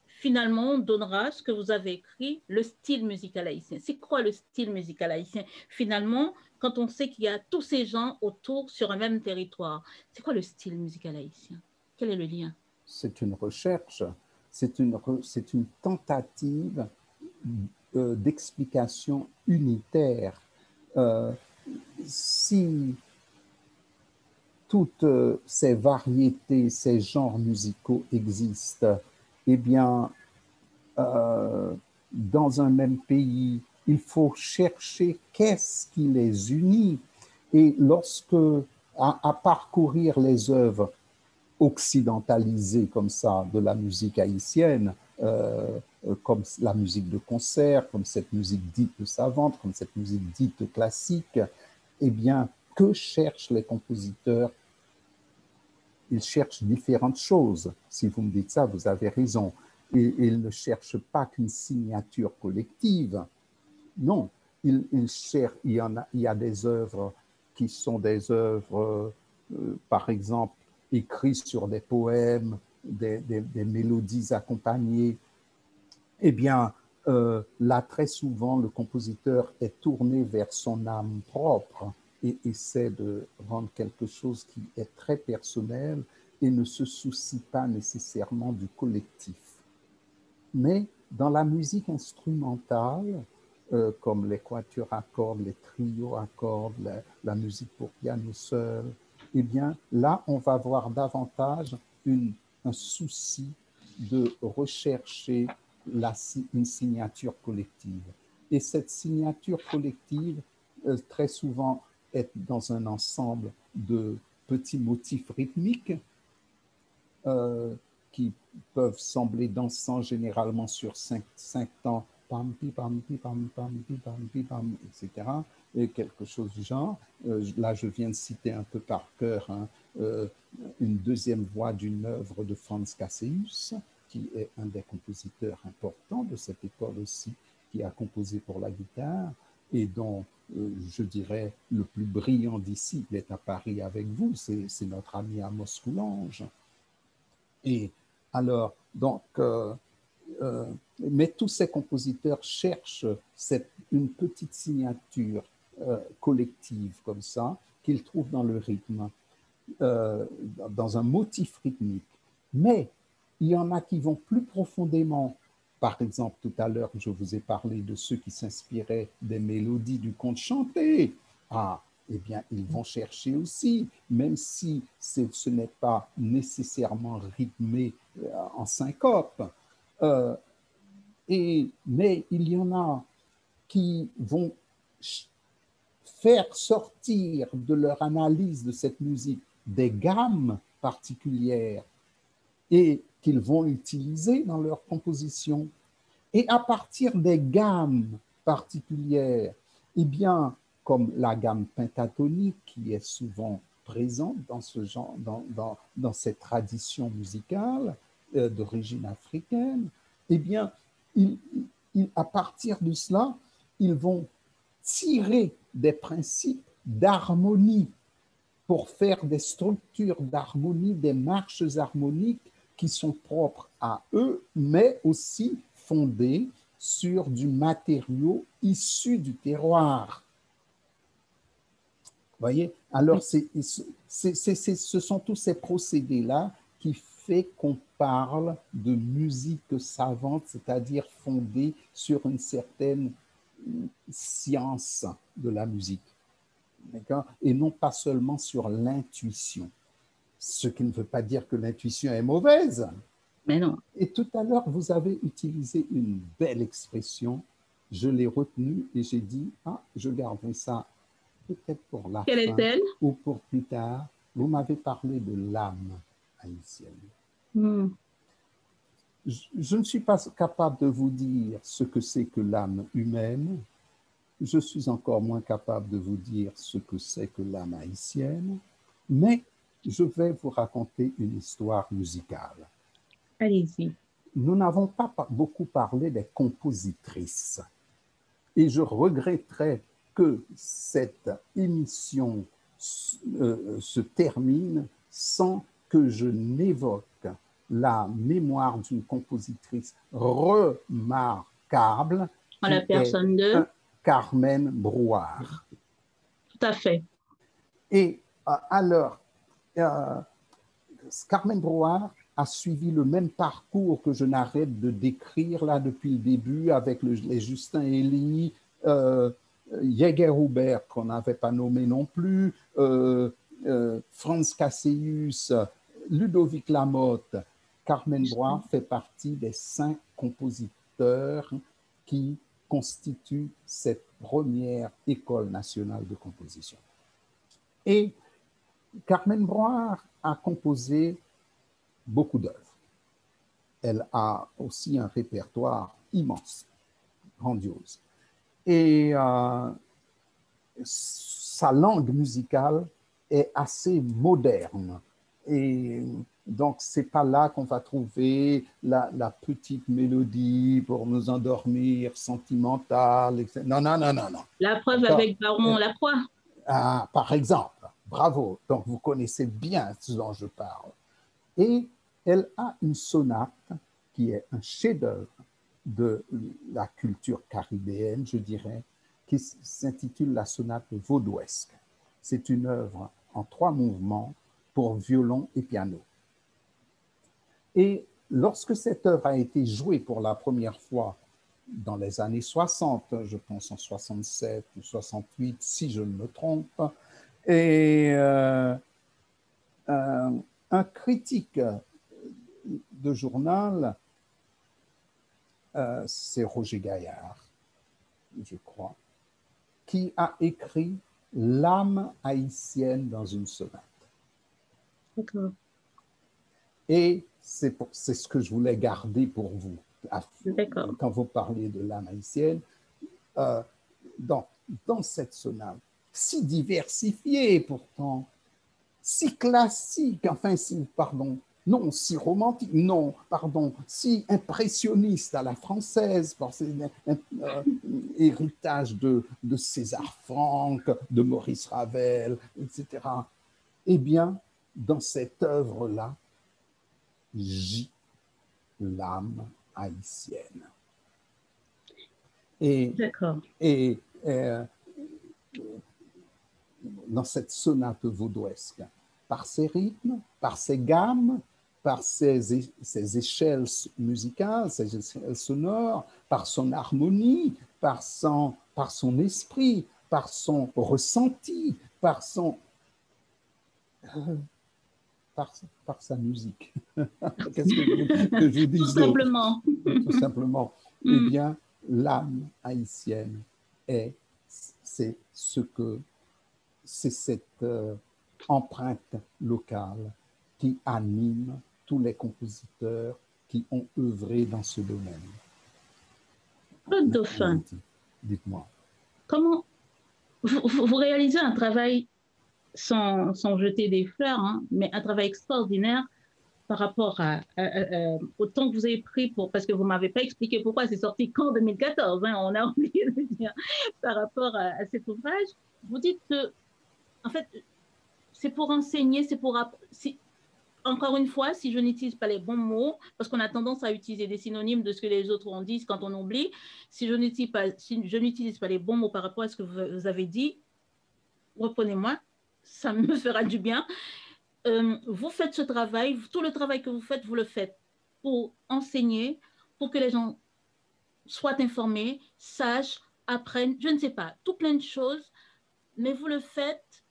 finalement donnera ce que vous avez écrit, le style musical haïtien? C'est quoi le style musical haïtien? Finalement, quand on sait qu'il y a tous ces gens autour sur un même territoire, c'est quoi le style musical haïtien? Quel est le lien? C'est une recherche, c'est une tentative d'explication unitaire. Euh, si toutes ces variétés, ces genres musicaux existent, eh bien, dans un même pays, il faut chercher qu'est-ce qui les unit. Et lorsque, à parcourir les œuvres occidentalisées comme ça de la musique haïtienne, comme la musique de concert, comme cette musique dite savante, comme cette musique dite classique, eh bien, que cherchent les compositeurs? Ils cherchent différentes choses. Si vous me dites ça, vous avez raison. Et ils ne cherchent pas qu'une signature collective. Non, il y a des œuvres qui sont des œuvres, par exemple, écrites sur des poèmes, des mélodies accompagnées. Eh bien, là, très souvent, le compositeur est tourné vers son âme propre et essaie de rendre quelque chose qui est très personnel et ne se soucie pas nécessairement du collectif. Mais dans la musique instrumentale, comme les quatuors à cordes, les trios à cordes, la musique pour piano seul, eh bien là, on va voir davantage un souci de rechercher une signature collective. Et cette signature collective, très souvent, est dans un ensemble de petits motifs rythmiques euh, qui peuvent sembler dansants généralement sur cinq temps, pam, pi, pam, pi, pam, pam, pi, pam, pi, pam, etc. Et quelque chose du genre. Là, je viens de citer un peu par cœur une deuxième voix d'une œuvre de Franz Cassius, qui est un des compositeurs importants de cette école aussi, qui a composé pour la guitare et dont je dirais le plus brillant d'ici, il est à Paris avec vous, c'est notre ami Amos Coulange. Et alors, donc, mais tous ces compositeurs cherchent une petite signature collective comme ça qu'ils trouvent dans le rythme, dans un motif rythmique. Mais il y en a qui vont plus profondément. Par exemple, tout à l'heure, je vous ai parlé de ceux qui s'inspiraient des mélodies du conte chanté. Ah, eh bien, ils vont chercher aussi, même si ce n'est pas nécessairement rythmé en syncope. Euh, mais il y en a qui vont faire sortir de leur analyse de cette musique des gammes particulières et qu'ils vont utiliser dans leur composition. Et à partir des gammes particulières, eh bien, comme la gamme pentatonique qui est souvent présente dans ce genre, dans cette tradition musicale d'origine africaine, eh bien, à partir de cela, ils vont tirer des principes d'harmonie pour faire des structures d'harmonie, des marches harmoniques qui sont propres à eux, mais aussi fondées sur du matériau issu du terroir. Vous voyez? Alors, ce sont tous ces procédés-là qui fait qu'on parle de musique savante, c'est-à-dire fondée sur une certaine science de la musique. Et non pas seulement sur l'intuition. Ce qui ne veut pas dire que l'intuition est mauvaise. Mais non. Et tout à l'heure, vous avez utilisé une belle expression. Je l'ai retenue et j'ai dit, ah, je garderai ça peut-être pour la Quelle fin est-elle? ou pour plus tard. Vous m'avez parlé de l'âme haïtienne. je ne suis pas capable de vous dire ce que c'est que l'âme humaine. Je suis encore moins capable de vous dire ce que c'est que l'âme haïtienne, mais je vais vous raconter une histoire musicale. Allez-y. Nous n'avons pas beaucoup parlé des compositrices et je regretterais que cette émission se termine sans que je n'évoque la mémoire d'une compositrice remarquable En la qui est personne de... Carmen Brouard. Tout à fait. Et alors, Carmen Brouard a suivi le même parcours que je n'arrête de décrire là depuis le début avec les Justin Elie, Jäger Huber qu'on n'avait pas nommé non plus, Franz Casseus, Ludovic Lamotte. Carmen Brouard fait partie des 5 compositeurs qui constituent cette première école nationale de composition. Et Carmen Brouard a composé beaucoup d'œuvres. Elle a aussi un répertoire immense, grandiose. Et sa langue musicale est assez moderne. Et donc, ce n'est pas là qu'on va trouver la petite mélodie pour nous endormir, sentimentale, etc. Non, non, non, non, non. La preuve avec Baron Lacroix. Par exemple, bravo. Donc, vous connaissez bien ce dont je parle. Et elle a une sonate qui est un chef-d'œuvre de la culture caribéenne, je dirais, qui s'intitule la sonate vaudouesque. C'est une œuvre en 3 mouvements pour violon et piano. Et lorsque cette œuvre a été jouée pour la première fois dans les années 60, je pense en 67 ou 68, si je ne me trompe, et un critique de journal, c'est Roger Gaillard, je crois, qui a écrit L'âme haïtienne dans une sonate. D'accord. Et c'est ce que je voulais garder pour vous. D'accord. Quand vous parliez de l'âme haïtienne, dans cette sonate, si diversifiée pourtant, si classique, enfin, non, si romantique, non, pardon, si impressionniste à la française, par héritage de César Franck, de Maurice Ravel, etc. Eh bien, dans cette œuvre-là, gît l'âme haïtienne. D'accord. Et dans cette sonate vaudouesque, par ses rythmes, par ses gammes, par ses échelles musicales, ses échelles sonores, par son harmonie, par son esprit, par son ressenti, par sa musique. Qu'est-ce que je vous dis? Tout simplement. Tout simplement. Eh bien, l'âme haïtienne c'est cette empreinte locale qui anime tous les compositeurs qui ont œuvré dans ce domaine. Claude Dauphin, dites-moi. Comment vous réalisez un travail sans jeter des fleurs, hein, mais un travail extraordinaire par rapport au temps que vous avez pris parce que vous ne m'avez pas expliqué pourquoi c'est sorti qu'en 2014, hein, on a oublié de dire par rapport à cet ouvrage. Vous dites que, en fait, c'est pour enseigner, c'est pour... Encore une fois, si je n'utilise pas les bons mots, parce qu'on a tendance à utiliser des synonymes de ce que les autres ont dit quand on oublie, si je n'utilise pas les bons mots par rapport à ce que vous avez dit, reprenez-moi, ça me fera du bien. Vous faites ce travail, tout le travail que vous le faites pour enseigner, pour que les gens soient informés, sachent, apprennent, je ne sais pas, tout plein de choses, mais vous le faites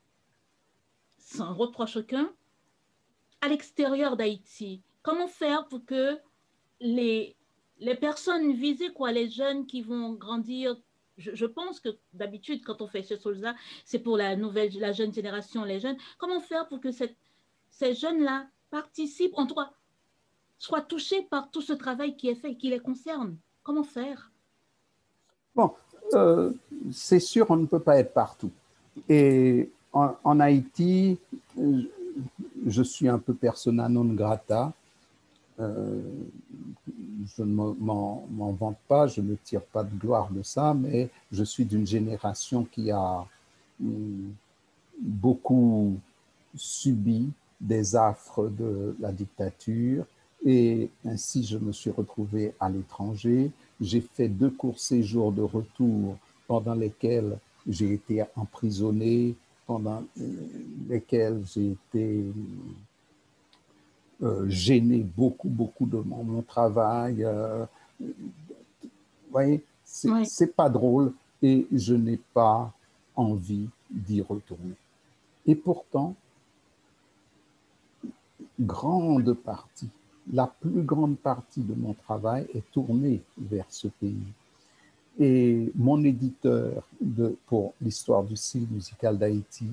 sans reproche aucun, à l'extérieur d'Haïti. Comment faire pour que les personnes visées, quoi, les jeunes qui vont grandir, je pense que d'habitude, quand on fait ce Solza, c'est pour la jeune génération, les jeunes. Comment faire pour que ces jeunes-là participent, en tout cas, soient touchés par tout ce travail qui est fait et qui les concerne? Comment faire? Bon, c'est sûr, on ne peut pas être partout. Et en Haïti, je suis un peu persona non grata. Je ne m'en vante pas, je ne tire pas de gloire de ça, mais je suis d'une génération qui a beaucoup subi des affres de la dictature et ainsi je me suis retrouvé à l'étranger. J'ai fait 2 courts séjours de retour pendant lesquels j'ai été emprisonné, pendant lesquels j'ai été gêné beaucoup de mon travail. Vous voyez, Oui, c'est pas drôle et je n'ai pas envie d'y retourner. Et pourtant, grande partie, la plus grande partie de mon travail est tournée vers ce pays. Et mon éditeur pour l'histoire du style musical d'Haïti,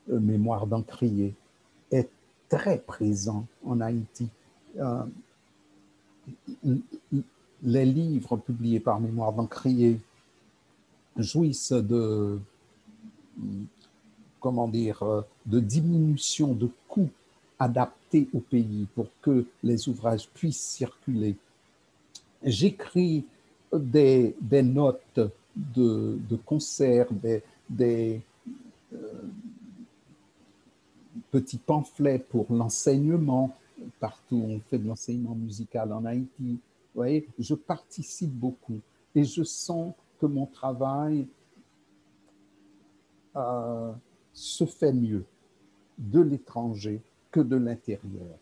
Mémoire d'Encrier, est très présent en Haïti. Euh, les livres publiés par Mémoire d'Encrier jouissent de, comment dire, de diminution de coûts adaptés au pays pour que les ouvrages puissent circuler. J'écris des notes de concerts, des petits pamphlets pour l'enseignement. Partout, on fait de l'enseignement musical en Haïti. Vous voyez, je participe beaucoup et je sens que mon travail se fait mieux de l'étranger que de l'intérieur.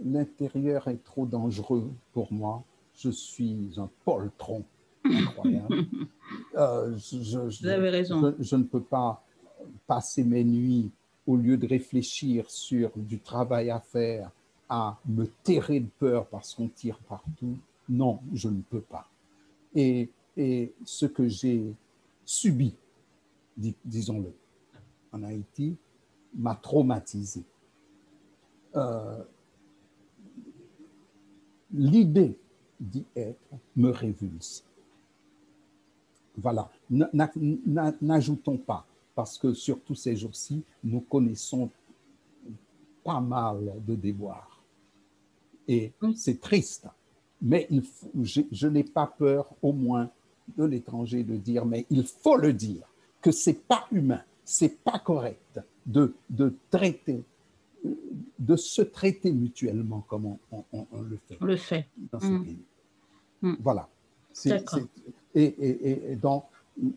L'intérieur est trop dangereux pour moi. Je suis un poltron incroyable. vous avez raison. Je ne peux pas passer mes nuits, au lieu de réfléchir sur du travail à faire, à me terrer de peur parce qu'on tire partout. Non, je ne peux pas. Et ce que j'ai subi, disons-le, en Haïti, m'a traumatisé. L'idée d'y être me révulse. Voilà, n'ajoutons pas, parce que surtout ces jours-ci, nous connaissons pas mal de déboires. Et c'est triste, mais je n'ai pas peur, au moins, de l'étranger de dire, mais il faut le dire, que c'est pas humain, c'est pas correct de traiter, de se traiter mutuellement comme on le fait On le fait. dans ce pays. Mm. Voilà. D'accord. Et donc,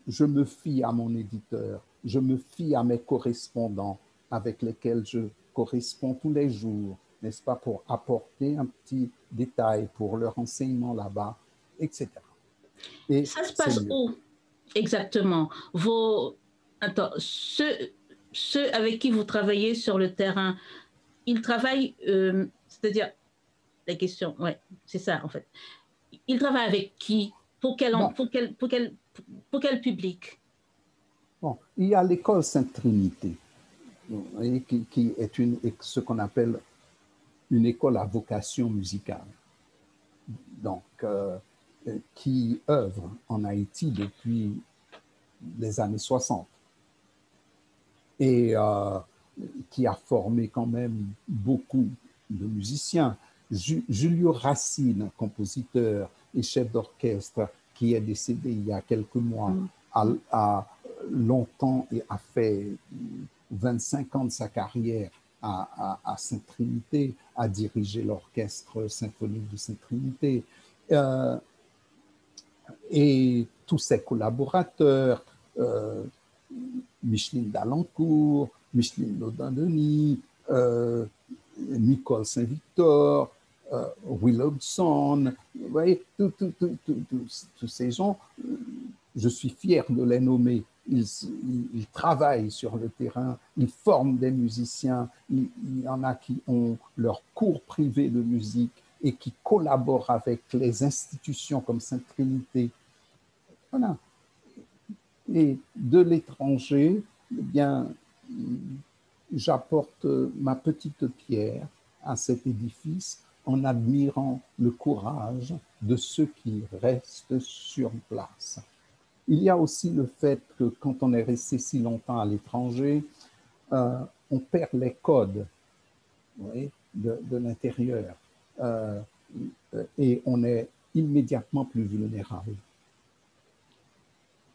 je me fie à mon éditeur, je me fie à mes correspondants avec lesquels je corresponds tous les jours, n'est-ce pas, pour apporter un petit détail pour leur enseignement là-bas, etc. Et Ça se c'est passe mieux. où exactement? Attends, ceux avec qui vous travaillez sur le terrain, ils travaillent, c'est-à-dire, la question, ouais, c'est ça en fait. Ils travaillent avec qui? Pour quel, Bon, pour quel public? bon, il y a l'école Sainte-Trinité, qui est ce qu'on appelle une école à vocation musicale. Donc, qui œuvre en Haïti depuis les années 60 et qui a formé quand même beaucoup de musiciens. Julio Racine, compositeur et chef d'orchestre, qui est décédé il y a quelques mois, a longtemps et a fait 25 ans de sa carrière à Sainte-Trinité, a dirigé l'orchestre symphonique de Sainte-Trinité. Et tous ses collaborateurs, Micheline Dalancourt, Micheline Laudin-Denis, Nicole Saint-Victor, Will Hobson, vous voyez, tous ces gens, je suis fier de les nommer. Ils travaillent sur le terrain, ils forment des musiciens, il y en a qui ont leur cours privé de musique et qui collaborent avec les institutions comme Sainte-Trinité. Voilà. Et de l'étranger, eh bien, j'apporte ma petite pierre à cet édifice en admirant le courage de ceux qui restent sur place. Il y a aussi le fait que quand on est resté si longtemps à l'étranger, on perd les codes, oui, de l'intérieur et on est immédiatement plus vulnérable.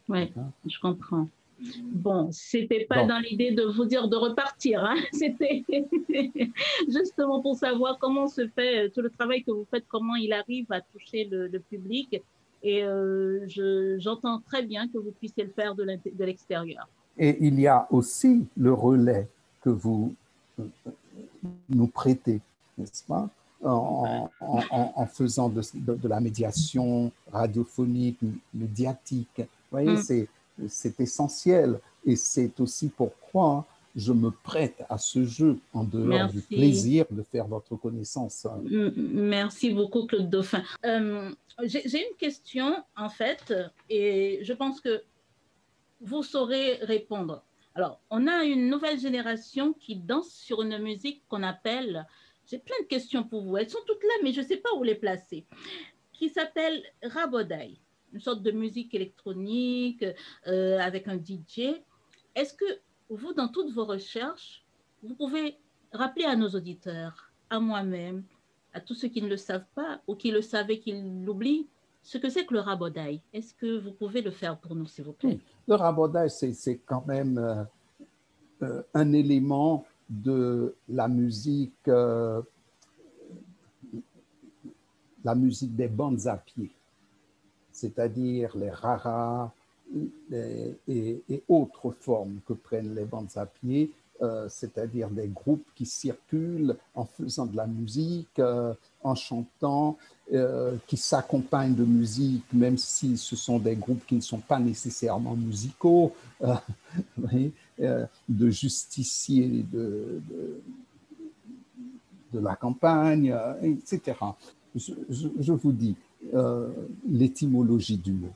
Oui, je comprends. Bon, c'était pas dans l'idée de vous dire de repartir, hein. C'était justement pour savoir comment se fait tout le travail que vous faites, comment il arrive à toucher le public. Et j'entends très bien que vous puissiez le faire de l'extérieur. Et il y a aussi le relais que vous nous prêtez, n'est-ce pas, en faisant de la médiation radiophonique, médiatique. Vous voyez, c'est essentiel. Et c'est aussi pourquoi je me prête à ce jeu en dehors du plaisir de faire votre connaissance. Merci beaucoup, Claude Dauphin. J'ai une question, en fait, et je pense que vous saurez répondre. Alors, on a une nouvelle génération qui danse sur une musique qu'on appelle, j'ai plein de questions pour vous, elles sont toutes là, mais je ne sais pas où les placer, qui s'appelle Rabodaï, une sorte de musique électronique avec un DJ. Est-ce que vous, dans toutes vos recherches, vous pouvez rappeler à nos auditeurs, à moi-même, à tous ceux qui ne le savent pas ou qui le savaient, qui l'oublient, ce que c'est que le rabodaï? Est-ce que vous pouvez le faire pour nous, s'il vous plaît? Oui. Le rabodaï, c'est quand même un élément de la musique des bandes à pied, c'est-à-dire les raras et autres formes que prennent les bandes à pied, c'est-à-dire des groupes qui circulent en faisant de la musique, en chantant, qui s'accompagnent de musique, même si ce sont des groupes qui ne sont pas nécessairement musicaux, de justiciers de la campagne, etc. Je vous dis l'étymologie du mot.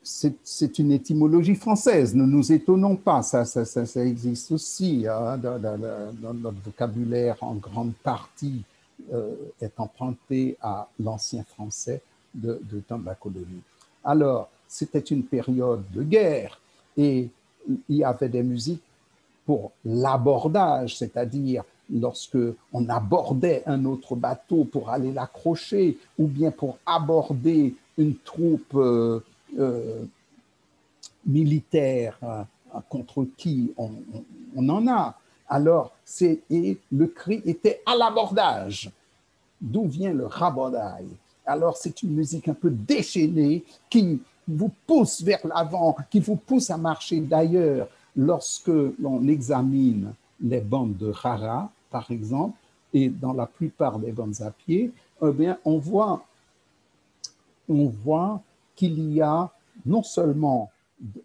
C'est une étymologie française, ne nous étonnons pas, ça existe aussi dans notre vocabulaire en grande partie est emprunté à l'ancien français de temps de la colonie. Alors, c'était une période de guerre et il y avait des musiques pour l'abordage, c'est-à-dire lorsque on abordait un autre bateau pour aller l'accrocher ou bien pour aborder une troupe militaire contre qui on en a. Alors, et le cri était à l'abordage, d'où vient le rabodaï. Alors, c'est une musique un peu déchaînée qui vous pousse vers l'avant, qui vous pousse à marcher. D'ailleurs, lorsque l'on examine les bandes de rara, par exemple, et dans la plupart des bandes à pied, eh bien, on voit qu'il y a non seulement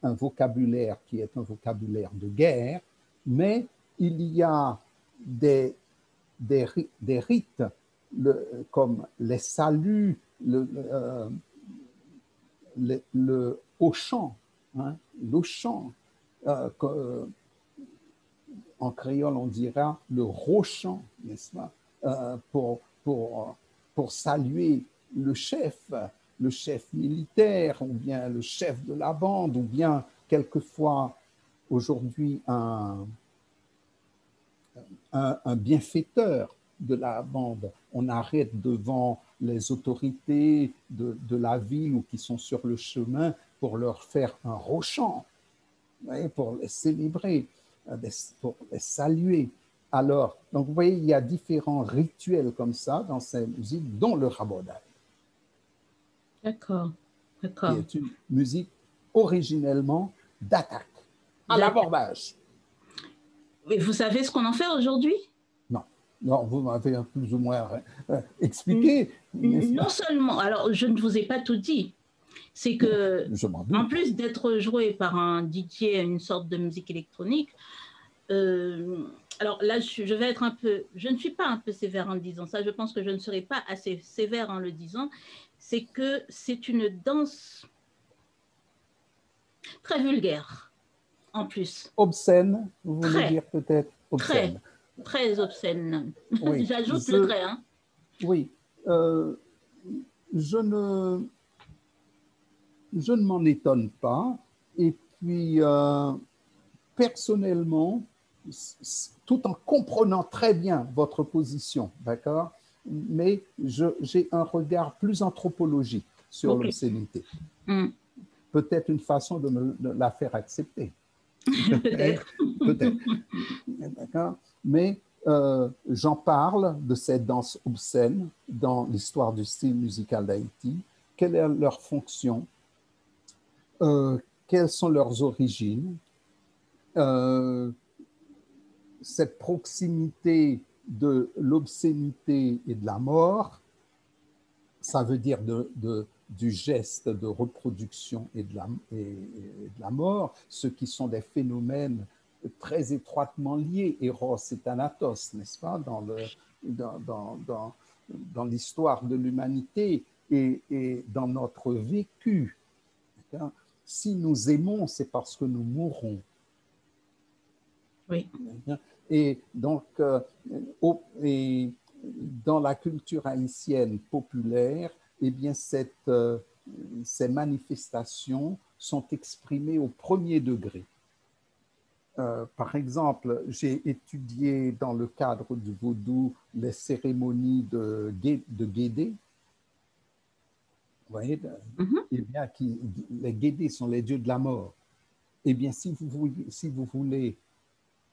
un vocabulaire qui est un vocabulaire de guerre, mais il y a des rites comme les saluts, le haut chant, hein, le chant, en créole on dira le rochant, n'est-ce pas, pour saluer le chef militaire, ou bien le chef de la bande, ou bien quelquefois aujourd'hui un bienfaiteur de la bande. On arrête devant les autorités de la ville ou qui sont sur le chemin pour leur faire un rochant, pour les célébrer, pour les saluer. Alors, donc vous voyez, il y a différents rituels comme ça dans ces musiques, dont le rabodaï. D'accord, d'accord. Qui est une musique originellement d'attaque, à l'abordage. Vous savez ce qu'on en fait aujourd'hui? Non, vous m'avez plus ou moins expliqué. Non seulement, alors je ne vous ai pas tout dit, c'est que en plus d'être joué par un DJ, une sorte de musique électronique, alors là je vais être je ne suis pas un peu sévère en le disant ça, je pense que je ne serai pas assez sévère en le disant, c'est que c'est une danse très vulgaire en plus. Obscène, vous voulez dire peut-être obscène. très obscène. Oui, J'ajoute le trait. Hein. Oui, je ne, je ne m'en étonne pas. Et puis, personnellement, tout en comprenant très bien votre position, d'accord, mais j'ai un regard plus anthropologique sur Ok. l'obscénité. Peut-être une façon de la faire accepter. Peut-être. Peut-être. D'accord. Mais j'en parle de cette danse obscène dans l'histoire du style musical d'Haïti. Quelle est leur fonction? Quelles sont leurs origines? Cette proximité de l'obscénité et de la mort, ça veut dire du geste de reproduction et de la mort, ce qui sont des phénomènes très étroitement liés, Eros et Thanatos, n'est-ce pas, dans l'histoire de l'humanité et dans notre vécu. Si nous aimons, c'est parce que nous mourrons. Oui. Et donc, et dans la culture haïtienne populaire, eh bien, ces manifestations sont exprimées au premier degré. Par exemple, j'ai étudié dans le cadre du vaudou les cérémonies de Guédé. Vous voyez, eh bien, les Guédés sont les dieux de la mort. Eh bien, si vous voulez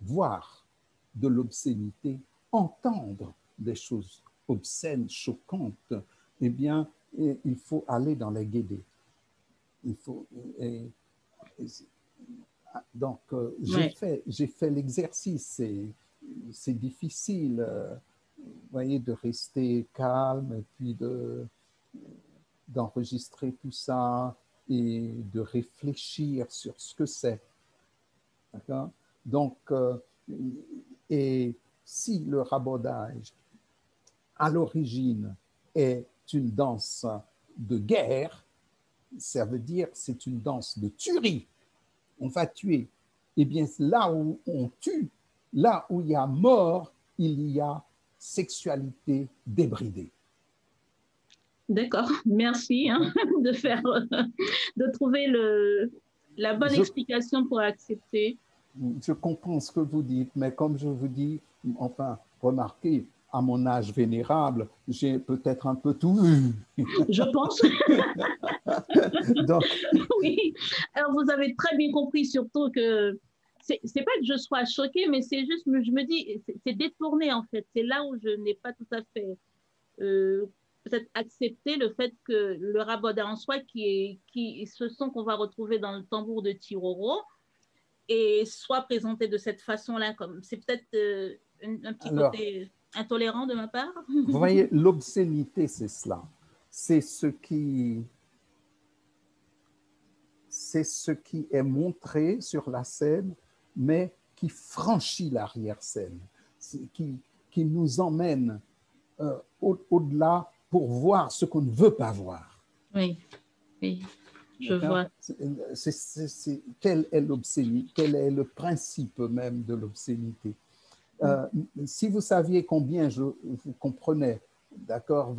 voir de l'obscénité, entendre des choses obscènes, choquantes, eh bien, il faut aller dans les Guédés. Il faut, donc, j'ai fait l'exercice. C'est difficile, vous voyez, de rester calme et puis d'enregistrer tout ça et de réfléchir sur ce que c'est. D'accord? Donc, et si le rabaudage, à l'origine, est une danse de guerre, ça veut dire c'est une danse de tuerie. On va tuer. Eh bien, là où on tue, là où il y a mort, il y a sexualité débridée. D'accord, merci hein, de trouver la bonne explication pour accepter. Je comprends ce que vous dites, mais comme je vous dis, enfin, remarquez, à mon âge vénérable, j'ai peut-être un peu tout vu. Je pense. Donc, oui. Alors, vous avez très bien compris surtout que c'est pas que je sois choquée, mais c'est juste, je me dis, c'est détourné en fait. C'est là où je n'ai pas tout à fait peut-être accepté le fait que le raboda en soi, ce son qu'on va retrouver dans le tambour de Tiroro, et soit présenté de cette façon-là, comme c'est peut-être un petit côté intolérant de ma part. Vous voyez, l'obscénité, c'est cela. C'est ce qui est montré sur la scène, mais qui franchit l'arrière-scène, qui nous emmène au-delà pour voir ce qu'on ne veut pas voir. Oui, oui, je vois. Quelle est l'obscénité? Quel est le principe même de l'obscénité? Si vous saviez combien vous comprenez, d'accord,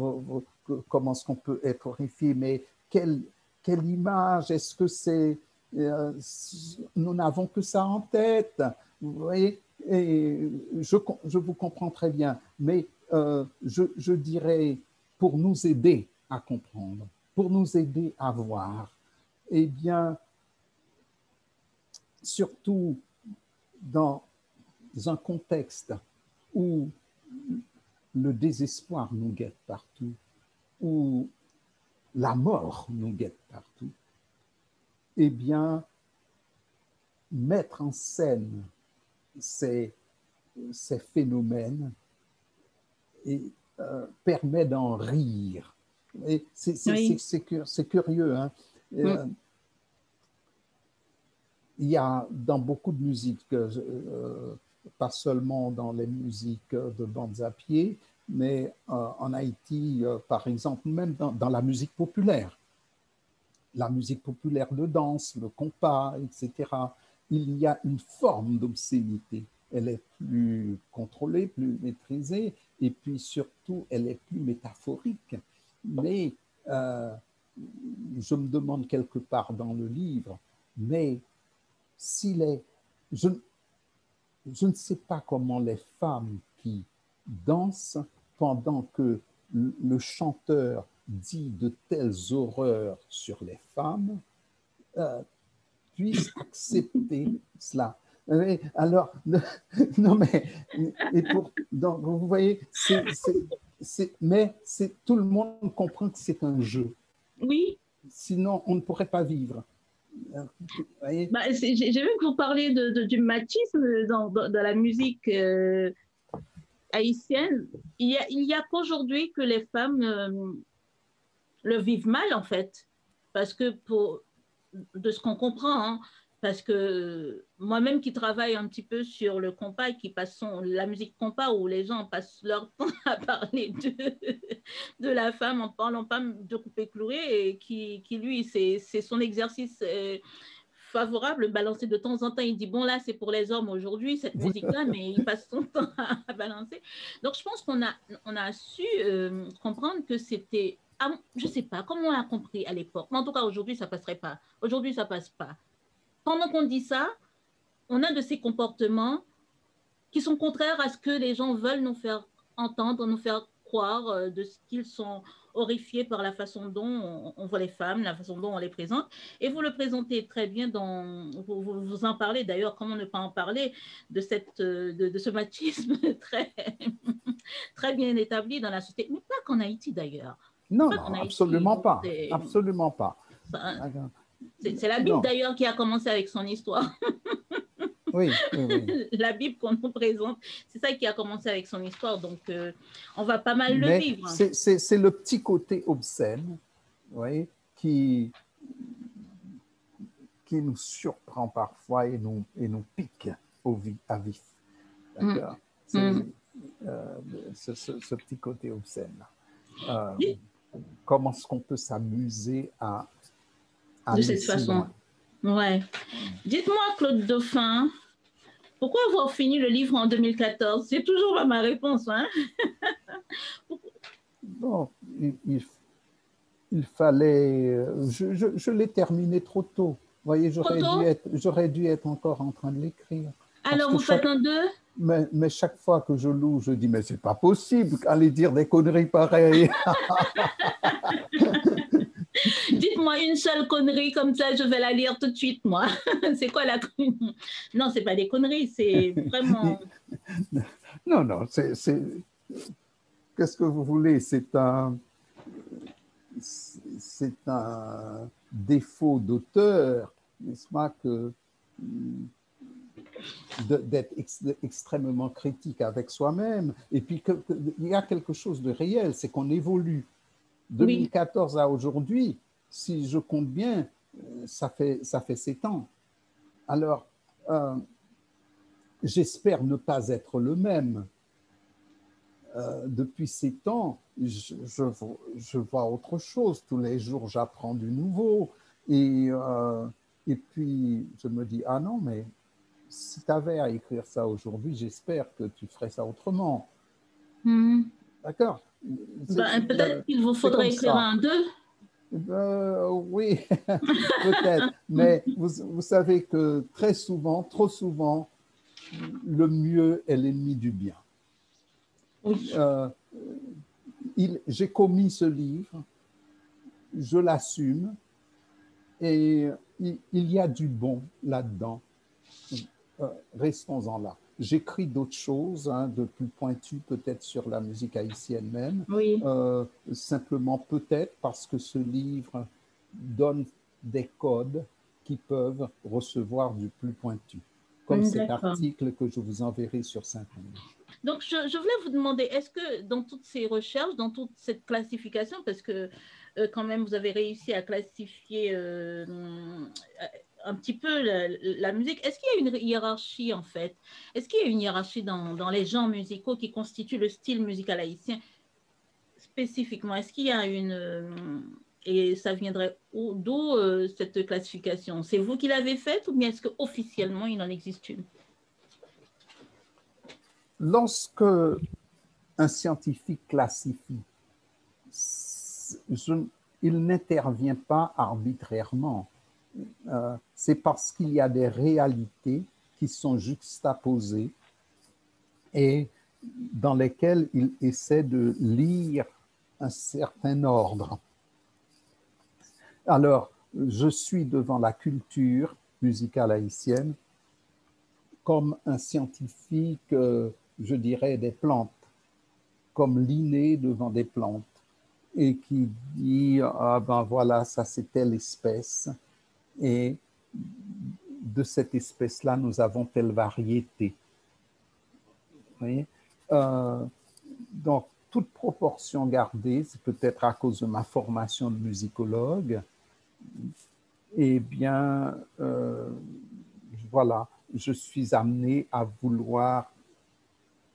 comment est-ce qu'on peut être horrifié, mais quelle image est-ce que c'est? Nous n'avons que ça en tête, vous voyez, et je vous comprends très bien, mais je dirais, pour nous aider à comprendre, pour nous aider à voir, eh bien, surtout dans un contexte où le désespoir nous guette partout, où la mort nous guette partout, eh bien, mettre en scène ces phénomènes et, permet d'en rire. Et c'est curieux. Hein? Il y a dans beaucoup de musiques, pas seulement dans les musiques de bandes à pied, mais en Haïti, par exemple, même dans la musique populaire de danse, le compas, etc., il y a une forme d'obscénité. elle est plus contrôlée, plus maîtrisée, et puis surtout, elle est plus métaphorique. Mais je me demande quelque part dans le livre, mais s'il est, je, je ne sais pas comment les femmes qui dansent pendant que le chanteur dit de telles horreurs sur les femmes puissent accepter cela. Alors, non mais, et pour, donc, vous voyez, mais tout le monde comprend que c'est un jeu. Oui. Sinon, on ne pourrait pas vivre. Bah, j'ai vu que vous parlez du machisme dans la musique haïtienne. Il y a qu'aujourd'hui que les femmes le vivent mal, en fait. Parce que, de ce qu'on comprend, hein, parce que moi-même qui travaille un petit peu sur le compas et qui passe la musique compas où les gens passent leur temps à parler de la femme en parlant pas de couper clouer et qui lui, c'est son exercice favorable, balancer de temps en temps. Il dit, bon, là, c'est pour les hommes aujourd'hui, cette musique-là, mais il passe son temps à balancer. Donc, je pense on a su comprendre que c'était je ne sais pas comment on l'a compris à l'époque, mais en tout cas aujourd'hui ça ne passerait pas. Aujourd'hui ça ne passe pas. Pendant qu'on dit ça, on a de ces comportements qui sont contraires à ce que les gens veulent nous faire entendre, nous faire croire de ce qu'ils sont horrifiés par la façon dont on voit les femmes, la façon dont on les présente. Et vous le présentez très bien vous en parlez d'ailleurs, comment ne pas en parler de ce machisme très, très bien établi dans la société, mais pas qu'en Haïti d'ailleurs. Non, non, absolument pas. Absolument pas. C'est la Bible d'ailleurs qui a commencé avec son histoire. Oui, oui, oui. La Bible qu'on nous présente, c'est ça qui a commencé avec son histoire, donc on va pas mal le vivre. C'est le petit côté obscène, oui, qui nous surprend parfois et nous pique à vif. D'accord. Ce petit côté obscène. Comment est-ce qu'on peut s'amuser à de cette façon. Ouais. Dites-moi, Claude Dauphin, pourquoi avoir fini le livre en 2014? C'est toujours pas ma réponse. Hein. Bon, il fallait... Je l'ai terminé trop tôt. Vous voyez, j'aurais dû être encore en train de l'écrire. Alors, vous faites un 2? Mais chaque fois que je loue, je dis, mais c'est pas possible d'aller dire des conneries pareilles. Dites-moi une seule connerie, comme ça, je vais la lire tout de suite, moi. C'est quoi la connerie? Non, c'est pas des conneries, c'est vraiment... Non, non, qu'est-ce que vous voulez? C'est un défaut d'auteur, n'est-ce pas, d'être extrêmement critique avec soi-même. Et puis, il y a quelque chose de réel, c'est qu'on évolue. 2014 à aujourd'hui, si je compte bien, ça fait 7 ans. Alors, j'espère ne pas être le même. Depuis 7 ans, je vois autre chose. Tous les jours, j'apprends du nouveau. Et puis, je me dis, ah non, mais si tu avais à écrire ça aujourd'hui, j'espère que tu ferais ça autrement. D'accord? Peut-être qu'il vous faudrait écrire un 2. Oui, peut-être. Mais vous savez que très souvent, trop souvent, le mieux est l'ennemi du bien. Oui. J'ai commis ce livre, je l'assume, et il y a du bon là-dedans. Restons-en là. J'écris d'autres choses, de plus pointues peut-être sur la musique haïtienne même. Oui. Simplement peut-être parce que ce livre donne des codes qui peuvent recevoir du plus pointu, comme cet article que je vous enverrai sur Saint-Onge. Donc, je voulais vous demander, est-ce que dans toutes ces recherches, dans toute cette classification, parce que quand même vous avez réussi à classifier un petit peu la musique, est-ce qu'il y a une hiérarchie en fait? Est-ce qu'il y a une hiérarchie dans les genres musicaux qui constituent le style musical haïtien spécifiquement? Est-ce qu'il y a et ça viendrait d'où cette classification? C'est vous qui l'avez faite ou bien est-ce qu'officiellement il en existe une? lorsque un scientifique classifie, il n'intervient pas arbitrairement. C'est parce qu'il y a des réalités qui sont juxtaposées et dans lesquelles il essaie de lire un certain ordre. Alors, je suis devant la culture musicale haïtienne comme un scientifique, je dirais, des plantes, comme Linné devant des plantes, et qui dit, ah ben voilà, ça c'est telle espèce, et de cette espèce-là, nous avons telle variété. Vous voyez? Donc, toute proportion gardée, c'est peut-être à cause de ma formation de musicologue, eh bien, voilà, je suis amené à vouloir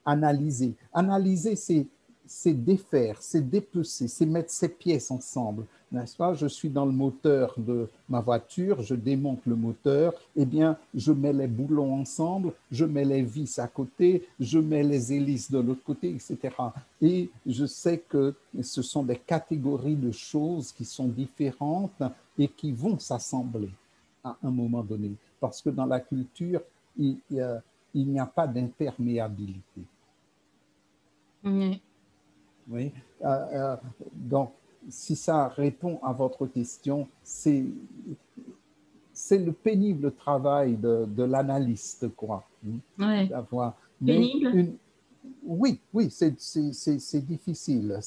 analyser. Analyser, c'est défaire, c'est dépecer, c'est mettre ces pièces ensemble, n'est-ce pas? Je suis dans le moteur de ma voiture, je démonte le moteur, eh bien, je mets les boulons ensemble, je mets les vis à côté, je mets les hélices de l'autre côté, etc. Et je sais que ce sont des catégories de choses qui sont différentes et qui vont s'assembler à un moment donné. Parce que dans la culture, il n'y a pas d'imperméabilité. Oui. Oui. Donc, si ça répond à votre question, c'est le pénible travail de l'analyste, quoi. Ouais. D'avoir. Mais Pénible. oui, c'est difficile.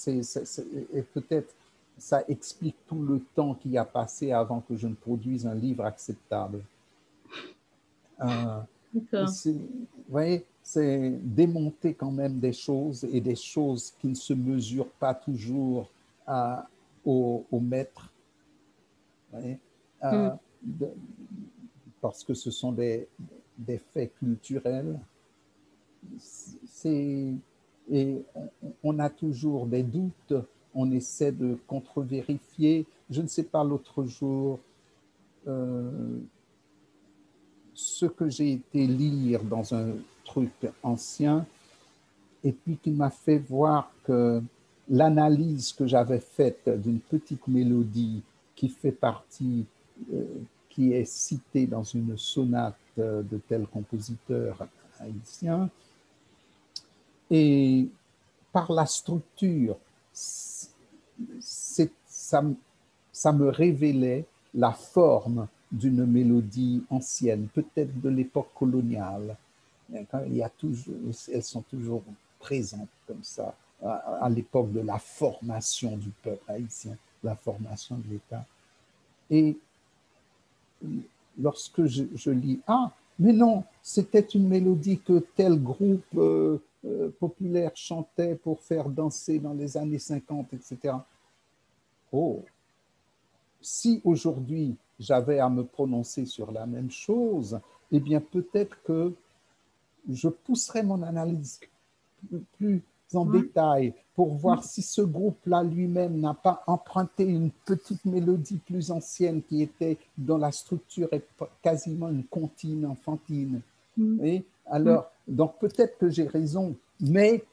Et peut-être ça explique tout le temps qui a passé avant que je ne produise un livre acceptable. D'accord. Vous voyez, c'est démonter quand même des choses et des choses qui ne se mesurent pas toujours au mètre, voyez, Mm. de, parce que ce sont des faits culturels. Et on a toujours des doutes, on essaie de contre-vérifier. Je ne sais pas, l'autre jour, ce que j'ai été lire dans un truc ancien, et puis qui m'a fait voir que l'analyse que j'avais faite d'une petite mélodie qui fait partie, qui est citée dans une sonate de tel compositeur haïtien, et par la structure, ça, ça me révélait la forme d'une mélodie ancienne, peut-être de l'époque coloniale. Il y a toujours, elles sont toujours présentes comme ça, à l'époque de la formation du peuple haïtien, la formation de l'État. Et lorsque je lis, ah, mais non, c'était une mélodie que tel groupe populaire chantait pour faire danser dans les années 50, etc. Oh, si aujourd'hui j'avais à me prononcer sur la même chose, eh bien peut-être que je pousserais mon analyse plus en Mm. détail pour Mm. voir si ce groupe-là lui-même n'a pas emprunté une petite mélodie plus ancienne qui était dont la structure est quasiment une comptine enfantine. Mm. Et Mm. alors, donc peut-être que j'ai raison, mais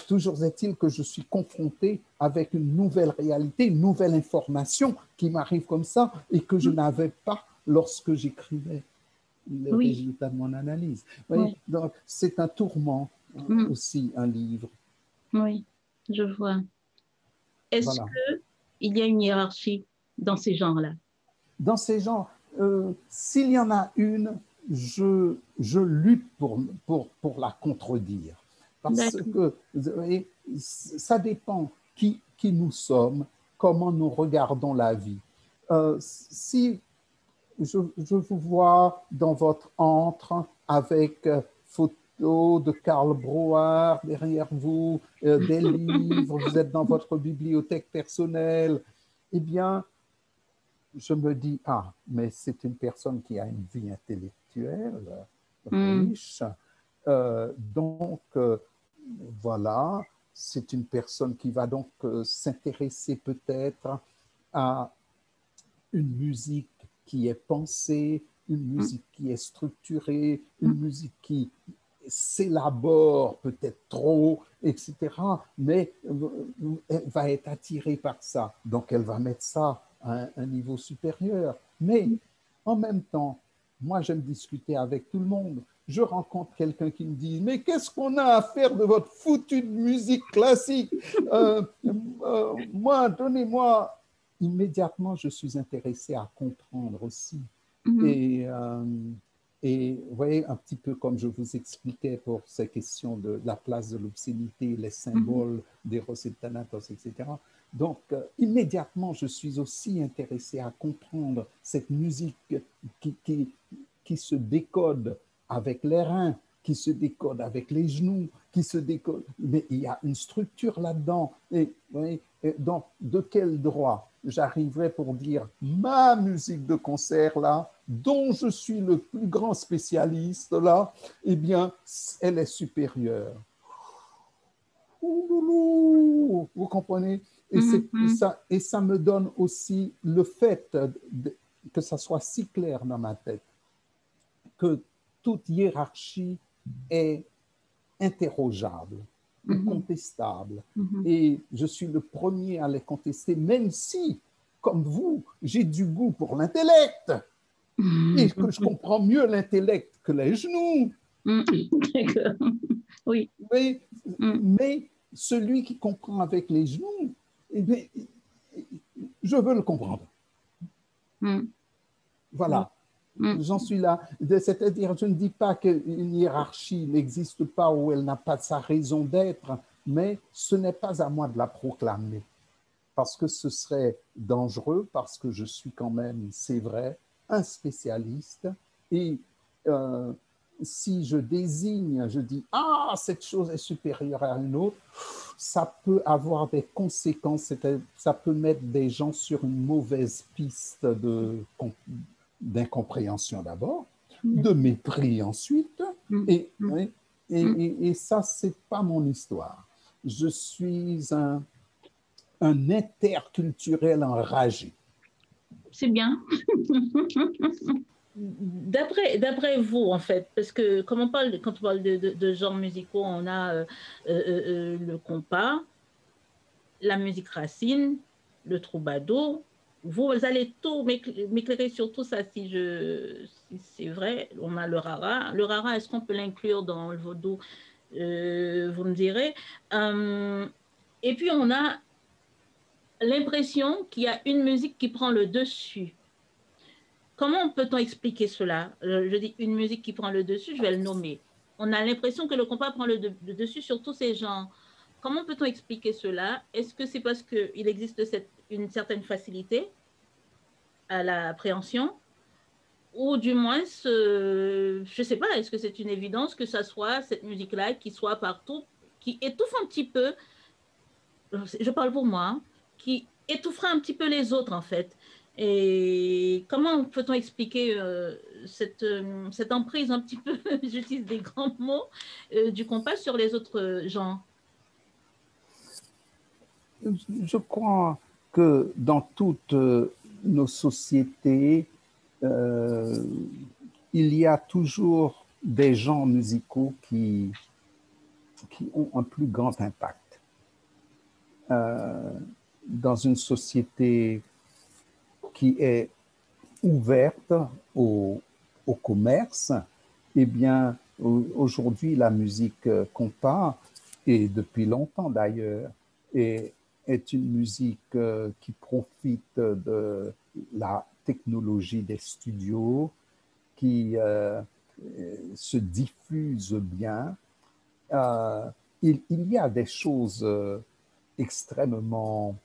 toujours est-il que je suis confronté avec une nouvelle réalité, une nouvelle information qui m'arrive comme ça et que je Mm. n'avais pas lorsque j'écrivais le Oui. résultat de mon analyse. Vous voyez, Oui. donc, c'est un tourment Mm. aussi, un livre. Oui. Je vois. Est-ce Voilà. qu'il y a une hiérarchie dans ces genres-là? Dans ces genres, s'il y en a une, je lutte pour la contredire. Parce D'accord. que vous voyez, ça dépend qui nous sommes, comment nous regardons la vie. Si je vous vois dans votre antre avec photos de Karl Breuer derrière vous, des livres, vous êtes dans votre bibliothèque personnelle, eh bien, je me dis, ah, mais c'est une personne qui a une vie intellectuelle Mm. riche. Donc, voilà, c'est une personne qui va donc s'intéresser peut-être à une musique qui est pensée, une Mm. musique qui est structurée, une Mm. musique qui s'élabore peut-être trop, etc. Mais elle va être attirée par ça. Donc, elle va mettre ça à un niveau supérieur. Mais en même temps, moi, j'aime discuter avec tout le monde. Je rencontre quelqu'un qui me dit, mais qu'est-ce qu'on a à faire de votre foutue musique classique? Moi, donnez-moi. Immédiatement, je suis intéressé à comprendre aussi. Et, vous voyez, un petit peu comme je vous expliquais pour ces questions de la place de l'obscénité, les symboles d'Eros et Thanatos, etc. Donc, immédiatement, je suis aussi intéressé à comprendre cette musique qui se décode avec les reins, qui se décode avec les genoux, qui se décode. Mais il y a une structure là-dedans. Et donc, de quel droit j'arriverai pour dire ma musique de concert là, dont je suis le plus grand spécialiste là, eh bien, elle est supérieure. Vous comprenez? Et ça me donne aussi le fait que ça soit si clair dans ma tête que toute hiérarchie est interrogeable, est contestable. Et je suis le premier à les contester, même si, comme vous, j'ai du goût pour l'intellect et que je comprends mieux l'intellect que les genoux. D'accord. Oui. Mais celui qui comprend avec les genoux, eh bien, je veux le comprendre. Voilà. J'en suis là. C'est-à-dire, je ne dis pas qu'une hiérarchie n'existe pas ou elle n'a pas sa raison d'être, mais ce n'est pas à moi de la proclamer, parce que ce serait dangereux, parce que je suis quand même, c'est vrai, un spécialiste. Et si je désigne, je dis « Ah, cette chose est supérieure à une autre », ça peut avoir des conséquences, ça peut mettre des gens sur une mauvaise piste d'incompréhension d'abord, de mépris ensuite, et ça, c'est pas mon histoire. Je suis un interculturel enragé. C'est bien. D'après vous, en fait, parce que quand on parle de genres musicaux, on a le compas, la musique racine, le troubadour. Vous allez tout m'éclairer sur tout ça si c'est vrai. On a le rara. Le rara, est-ce qu'on peut l'inclure dans le vaudou? Vous me direz. Et puis, on a l'impression qu'il y a une musique qui prend le dessus. Comment peut-on expliquer cela? Je dis une musique qui prend le dessus, je vais le nommer. On a l'impression que le compas prend le dessus sur tous ces genres. Comment peut-on expliquer cela? Est-ce que c'est parce qu'il existe une certaine facilité à l'appréhension? Ou du moins, je ne sais pas, est-ce que c'est une évidence que ça soit cette musique-là qui soit partout, qui étouffe un petit peu, je parle pour moi, hein, qui étouffera un petit peu les autres en fait. Et comment peut-on expliquer cette emprise un petit peu, j'utilise des grands mots, du compas sur les autres genres? Je crois que dans toutes nos sociétés, il y a toujours des genres musicaux qui ont un plus grand impact. Dans une société qui est ouverte au commerce, eh bien, aujourd'hui, la musique compas, et depuis longtemps d'ailleurs, est une musique qui profite de la technologie des studios, qui se diffuse bien. Il y a des choses extrêmement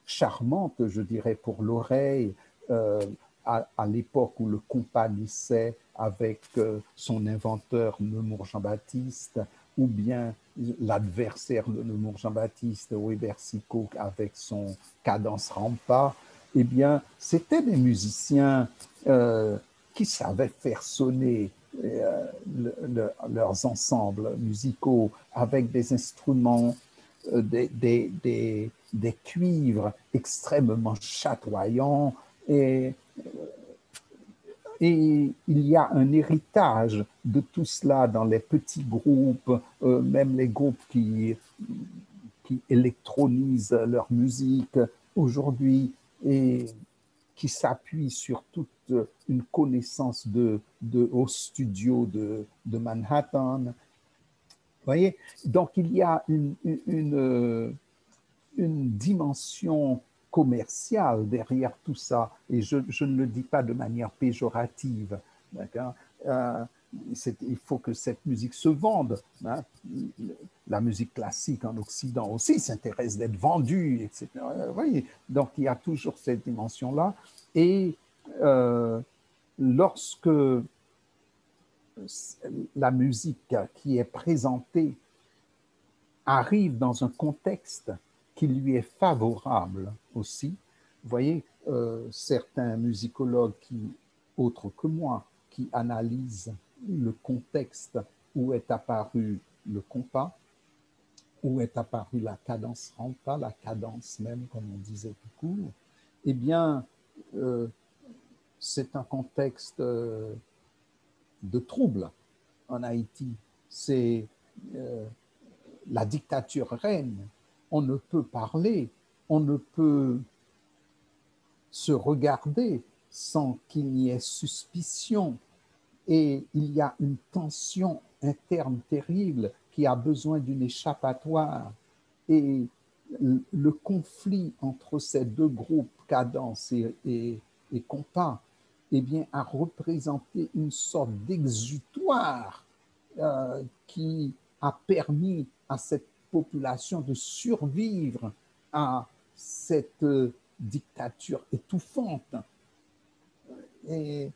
charmantes, je dirais, pour l'oreille, à l'époque où le compas naissait avec son inventeur Nemours Jean-Baptiste, ou bien l'adversaire de Nemours Jean-Baptiste, Weber-Sicot, avec son cadence rampa, eh bien, c'était des musiciens qui savaient faire sonner leurs ensembles musicaux avec des instruments, des cuivres extrêmement chatoyants. Et Et il y a un héritage de tout cela dans les petits groupes, même les groupes qui électronisent leur musique aujourd'hui et qui s'appuient sur toute une connaissance au studio de Manhattan. Vous voyez? Donc, il y a une dimension commerciale derrière tout ça, et je ne le dis pas de manière péjorative, d'accord? Il faut que cette musique se vende, hein. La musique classique en Occident aussi s'intéresse d'être vendue, etc. Vous voyez? Donc, il y a toujours cette dimension-là, et lorsque la musique qui est présentée arrive dans un contexte qui lui est favorable aussi. Vous voyez, certains musicologues autres que moi, qui analysent le contexte où est apparu le compas, où est apparue la cadence renta, la cadence même, comme on disait tout court, eh bien, c'est un contexte de trouble en Haïti. C'est la dictature règne, on ne peut parler, on ne peut se regarder sans qu'il n'y ait suspicion. Et il y a une tension interne terrible qui a besoin d'une échappatoire. Et le conflit entre ces deux groupes, cadence et compas, eh bien, a représenté une sorte d'exutoire qui a permis à cette population de survivre à cette dictature étouffante. Et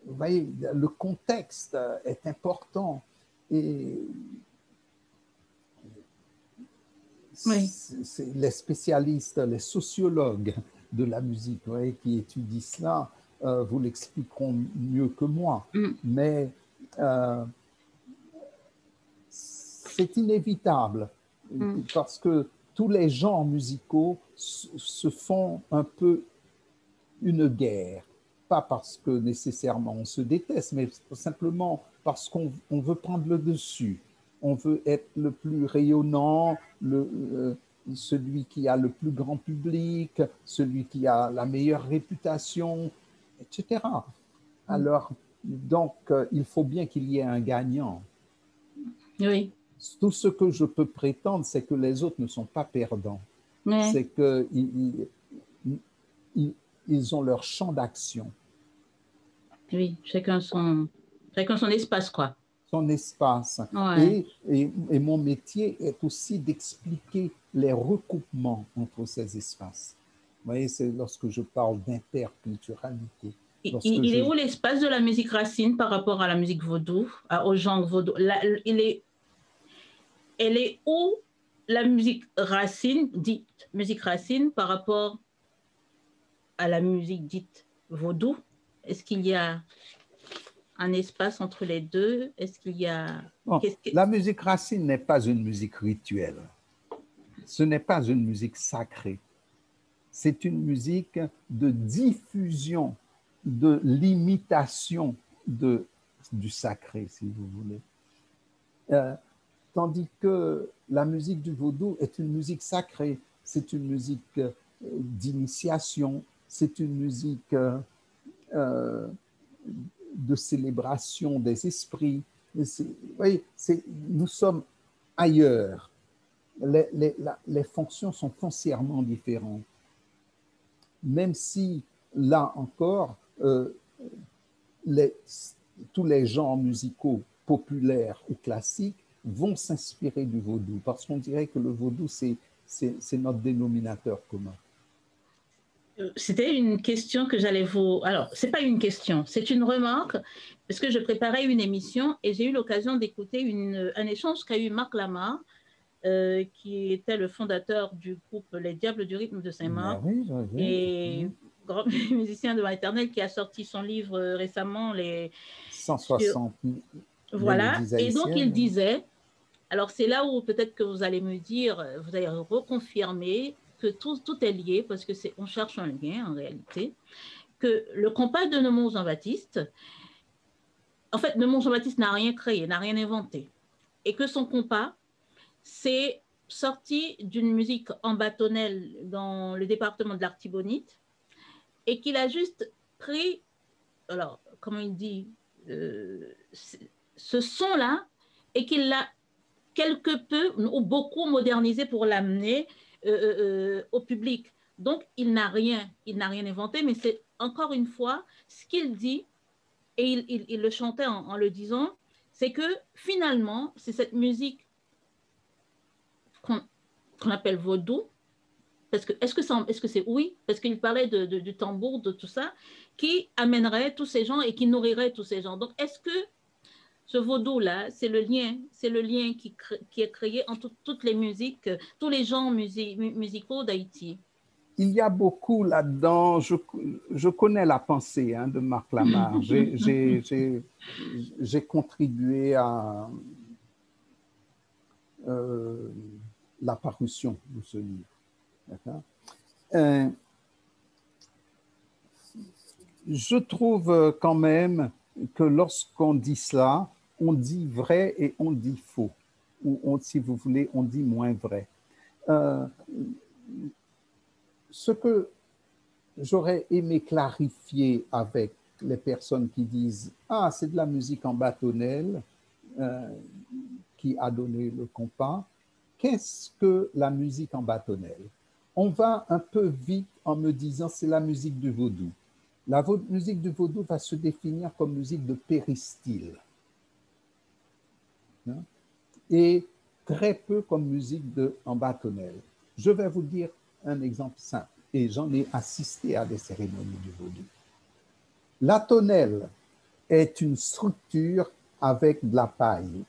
vous voyez, le contexte est important. Et Oui. les spécialistes, les sociologues de la musique, vous voyez, qui étudient cela, vous l'expliqueront mieux que moi. Mais c'est inévitable parce que tous les genres musicaux se font un peu une guerre. Pas parce que nécessairement on se déteste, mais simplement parce qu'on veut prendre le dessus. On veut être le plus rayonnant, celui qui a le plus grand public, celui qui a la meilleure réputation, etc. Alors, donc, il faut bien qu'il y ait un gagnant. Oui. Tout ce que je peux prétendre, c'est que les autres ne sont pas perdants. Oui. C'est qu'ils ont leur champ d'action. Oui, chacun son espace, quoi. Son espace. Ouais. Et mon métier est aussi d'expliquer les recoupements entre ces espaces. Vous voyez, c'est lorsque je parle d'interculturalité. Il est où l'espace de la musique racine par rapport à la musique vaudou, au genre vaudou? Elle est où la musique racine, dite musique racine, par rapport à la musique dite vaudou? Est-ce qu'il y a un espace entre les deux? Est-ce qu'il y a... Bon, la musique racine n'est pas une musique rituelle. Ce n'est pas une musique sacrée. C'est une musique de diffusion, de l'imitation du sacré, si vous voulez. Tandis que la musique du vaudou est une musique sacrée, c'est une musique d'initiation, c'est une musique de célébration des esprits. Vous voyez, nous sommes ailleurs. Les fonctions sont foncièrement différentes. Même si, là encore, tous les genres musicaux populaires ou classiques vont s'inspirer du vaudou, parce qu'on dirait que le vaudou, c'est notre dénominateur commun. C'était une question que j'allais vous... Alors, ce n'est pas une question, c'est une remarque, parce que je préparais une émission et j'ai eu l'occasion d'écouter un échange qu'a eu Marc Lamar, qui était le fondateur du groupe Les Diables du rythme de Saint-Marc, et grand musicien de maternelle qui a sorti son livre récemment, les 160 voilà, et donc il disait, alors c'est là où peut-être que vous allez me dire, vous allez reconfirmer que tout est lié, parce que on cherche un lien en réalité, que le compas de Nemours Jean-Baptiste, en fait, Nemours Jean-Baptiste n'a rien créé, n'a rien inventé. Et que son compas, c'est sorti d'une musique en bâtonnelle dans le département de l'Artibonite et qu'il a juste pris, alors, comment il dit, ce son-là et qu'il l'a quelque peu ou beaucoup modernisé pour l'amener au public. Donc, il n'a rien inventé, mais c'est encore une fois ce qu'il dit, et il le chantait en le disant, c'est que finalement, c'est cette musique qu'on appelle vaudou, parce que est-ce que c'est oui, parce qu'il parlait du tambour, de tout ça, qui amènerait tous ces gens et qui nourrirait tous ces gens. Donc, est-ce que ce vaudou-là, c'est le lien qui est créé entre toutes les musiques, tous les genres musicaux d'Haïti? Il y a beaucoup là-dedans. Je connais la pensée de Marc Lamarre. J'ai contribué à la parution de ce livre. Je trouve quand même que lorsqu'on dit cela, on dit vrai et on dit faux. Ou si vous voulez, on dit moins vrai. Ce que j'aurais aimé clarifier avec les personnes qui disent « Ah, c'est de la musique en bâtonnelle qui a donné le compas », qu'est-ce que la musique en bâtonnelle? On va un peu vite en me disant « c'est la musique du vaudou ». La musique du vaudou va se définir comme musique de péristyle et très peu comme musique en bâtonnelle. Je vais vous dire un exemple simple, et j'en ai assisté à des cérémonies du vaudou. La tonnelle est une structure avec de la paille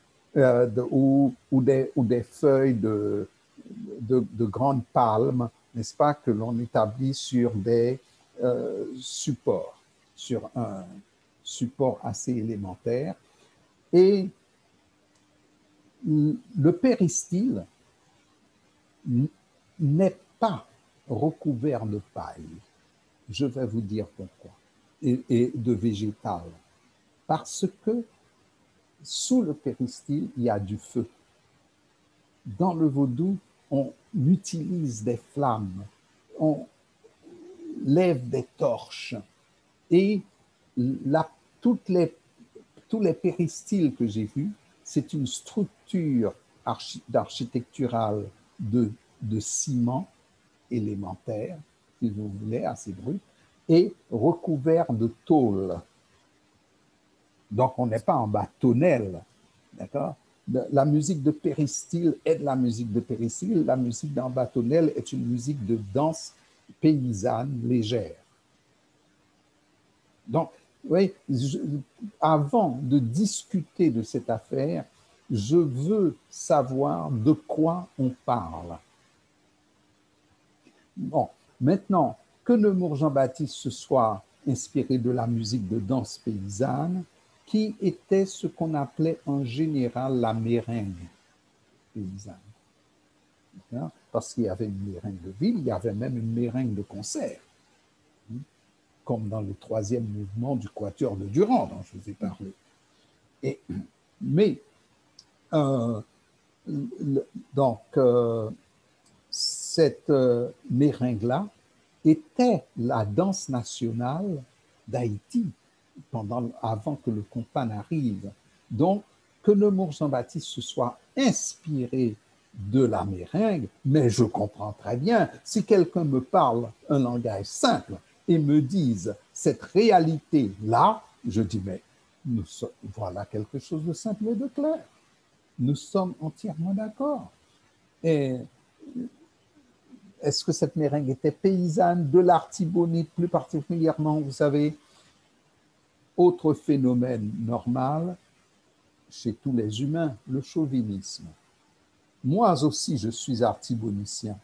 ou des feuilles de grandes palmes, n'est-ce pas, que l'on établit sur des supports, sur un support assez élémentaire. Et le péristyle n'est pas recouvert de paille. Je vais vous dire pourquoi. Et de végétal. Parce que sous le péristyle, il y a du feu. Dans le vaudou, on utilise des flammes, on lève des torches. Et tous les péristyles que j'ai vus, c'est une structure architecturale de ciment élémentaire, si vous voulez, assez brut, et recouvert de tôle. Donc, on n'est pas en bâtonnelle, d'accord? La musique de péristyle est de la musique de péristyle. La musique en bâtonnelle est une musique de danse paysanne légère. Donc, oui, avant de discuter de cette affaire, je veux savoir de quoi on parle. Bon, maintenant, que Nemours Jean-Baptiste se soit inspiré de la musique de danse paysanne, qui était ce qu'on appelait en général la meringue paysanne. Parce qu'il y avait une meringue de ville, il y avait même une meringue de concert, comme dans le troisième mouvement du Quatuor de Durand, dont je vous ai parlé. Mais, cette meringue-là était la danse nationale d'Haïti avant que le compas n'arrive. Donc, que Nemours Jean-Baptiste se soit inspiré de la meringue, mais je comprends très bien, si quelqu'un me parle un langage simple et me dise cette réalité-là, je dis, mais voilà quelque chose de simple et de clair. Nous sommes entièrement d'accord. Et est-ce que cette meringue était paysanne, de l'Artibonite plus particulièrement, vous savez? Autre phénomène normal chez tous les humains, le chauvinisme. Moi aussi, je suis artibonicien.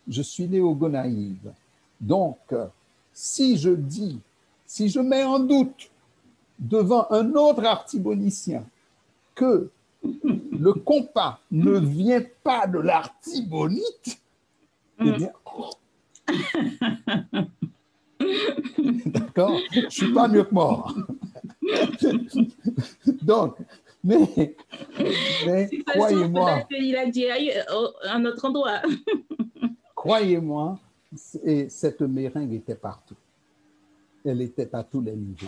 Je suis né au Gonaïves. Donc, si je mets en doute devant un autre artibonicien que le compas ne vient pas de l'Artibonite, eh bien, D'accord? Je ne suis pas mieux que mort. Donc, mais croyez-moi, Peut-être qu'il a dit à un autre endroit. croyez-moi, cette meringue était partout. Elle était à tous les niveaux.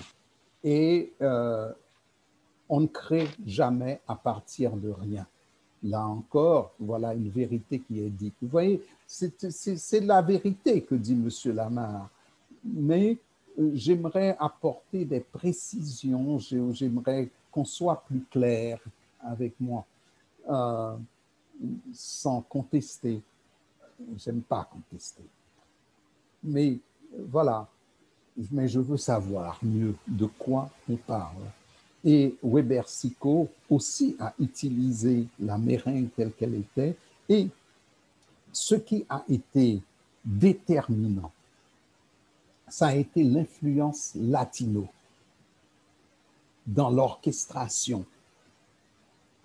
Et on ne crée jamais à partir de rien. Là encore, voilà une vérité qui est dite. Vous voyez, c'est la vérité que dit M. Lamarre. Mais j'aimerais apporter des précisions, j'aimerais qu'on soit plus clair avec moi, euh, sans contester. J'aime pas contester. Mais voilà, mais je veux savoir mieux de quoi on parle. Et Weber-Sicot aussi a utilisé la meringue telle qu'elle était. Et ce qui a été déterminant, ça a été l'influence latino dans l'orchestration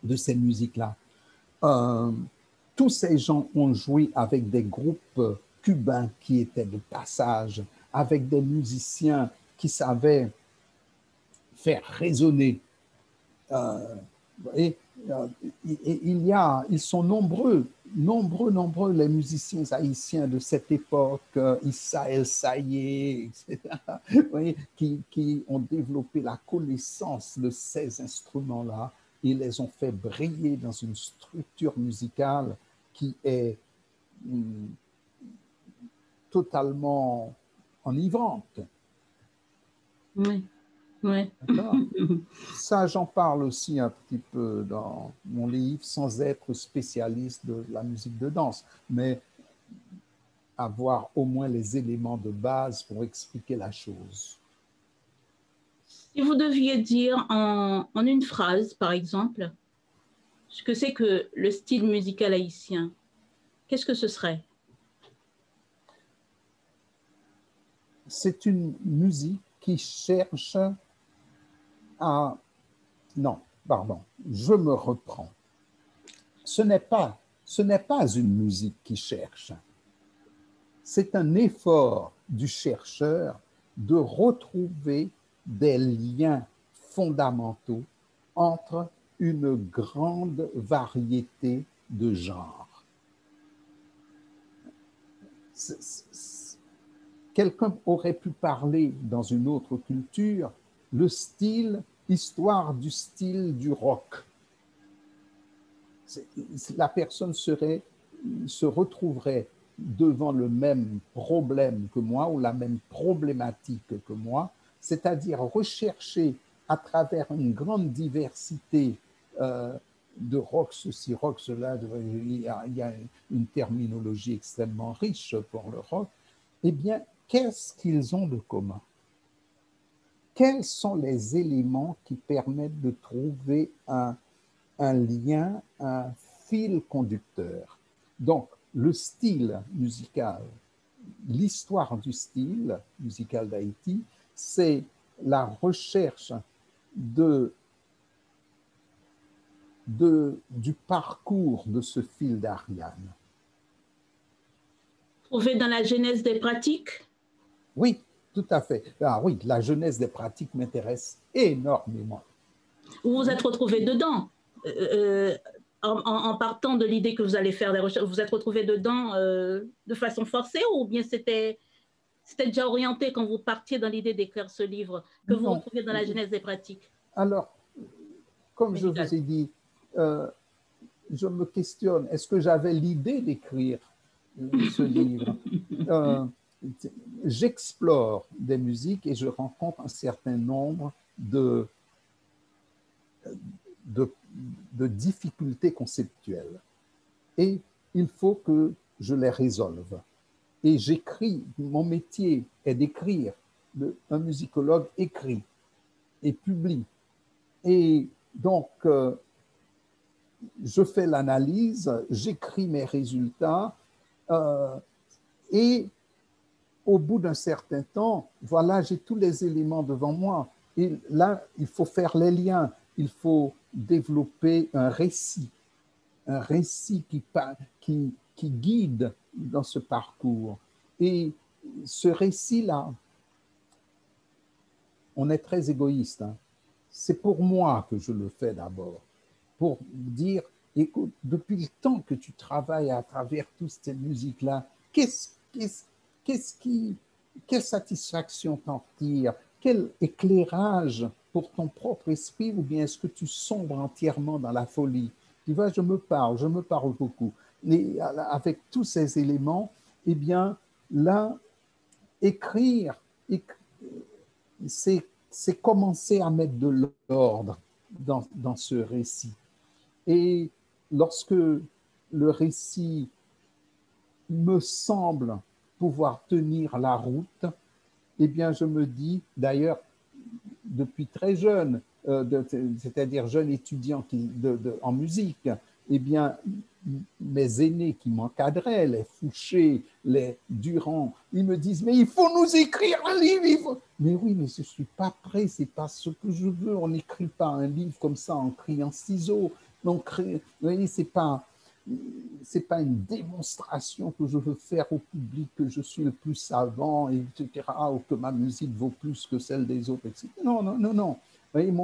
de ces musiques-là. Euh, tous ces gens ont joué avec des groupes cubains qui étaient de passage, avec des musiciens qui savaient faire résonner. Et, euh, ils sont nombreux les musiciens haïtiens de cette époque, Issa El Sayé, etc., voyez, qui ont développé la connaissance de ces instruments-là et les ont fait briller dans une structure musicale qui est totalement enivrante. Oui, oui. D'accord. Ça, j'en parle aussi un petit peu dans mon livre, sans être spécialiste de la musique de danse, mais avoir au moins les éléments de base pour expliquer la chose. Si vous deviez dire en une phrase, par exemple, ce que c'est que le style musical haïtien, qu'est-ce que ce serait? C'est une musique qui cherche à... Non, pardon, je me reprends. Ce n'est pas une musique qui cherche. C'est un effort du chercheur de retrouver des liens fondamentaux entre une grande variété de genres. Quelqu'un aurait pu parler dans une autre culture le style, histoire du style du rock. La personne se retrouverait devant le même problème que moi ou la même problématique que moi, c'est-à-dire rechercher à travers une grande diversité de rock ceci, rock cela, il y a une terminologie extrêmement riche pour le rock, eh bien, qu'est-ce qu'ils ont de commun? Quels sont les éléments qui permettent de trouver un lien, un fil conducteur? Donc, le style musical, l'histoire du style musical d'Haïti, c'est la recherche du parcours de ce fil d'Ariane. Trouvé dans la genèse des pratiques? Oui, tout à fait. Ah oui, la genèse des pratiques m'intéresse énormément. Vous vous êtes retrouvé dedans en partant de l'idée que vous allez faire des recherches, vous êtes retrouvé dedans de façon forcée ou bien c'était déjà orienté quand vous partiez dans l'idée d'écrire ce livre, que vous Non. retrouviez dans la genèse des pratiques Alors, comme je médicales? vous ai dit, je me questionne, est-ce que j'avais l'idée d'écrire ce livre? J'explore des musiques et je rencontre un certain nombre de, de difficultés conceptuelles. Et il faut que je les résolve. Et j'écris, mon métier est d'écrire. Un musicologue écrit et publie. Et donc, je fais l'analyse, j'écris mes résultats et au bout d'un certain temps, voilà, j'ai tous les éléments devant moi. Et là, il faut faire les liens, il faut développer un récit qui guide dans ce parcours. Et ce récit-là, on est très égoïste, hein. C'est pour moi que je le fais d'abord, pour dire, écoute, depuis le temps que tu travailles à travers toutes ces musiques-là, qu'est-ce, qu'est-ce, qu'est-ce qui, quelle satisfaction t'en tire? Quel éclairage pour ton propre esprit, ou bien est-ce que tu sombres entièrement dans la folie? Tu vois, je me parle beaucoup. Et avec tous ces éléments, eh bien, là, écrire, c'est commencer à mettre de l'ordre dans ce récit. Et lorsque le récit me semble pouvoir tenir la route, eh bien, je me dis, d'ailleurs, depuis très jeune, c'est-à-dire jeune étudiant en musique, eh bien, mes aînés qui m'encadraient, les Fouché, les Durand, ils me disent, mais il faut nous écrire un livre. Mais oui, mais je ne suis pas prêt, ce n'est pas ce que je veux. On n'écrit pas un livre comme ça en criant ciseaux. Vous voyez, ce n'est pas une démonstration que je veux faire au public que je suis le plus savant, etc., ou que ma musique vaut plus que celle des autres, etc. Non, non, non, non. Vous voyez,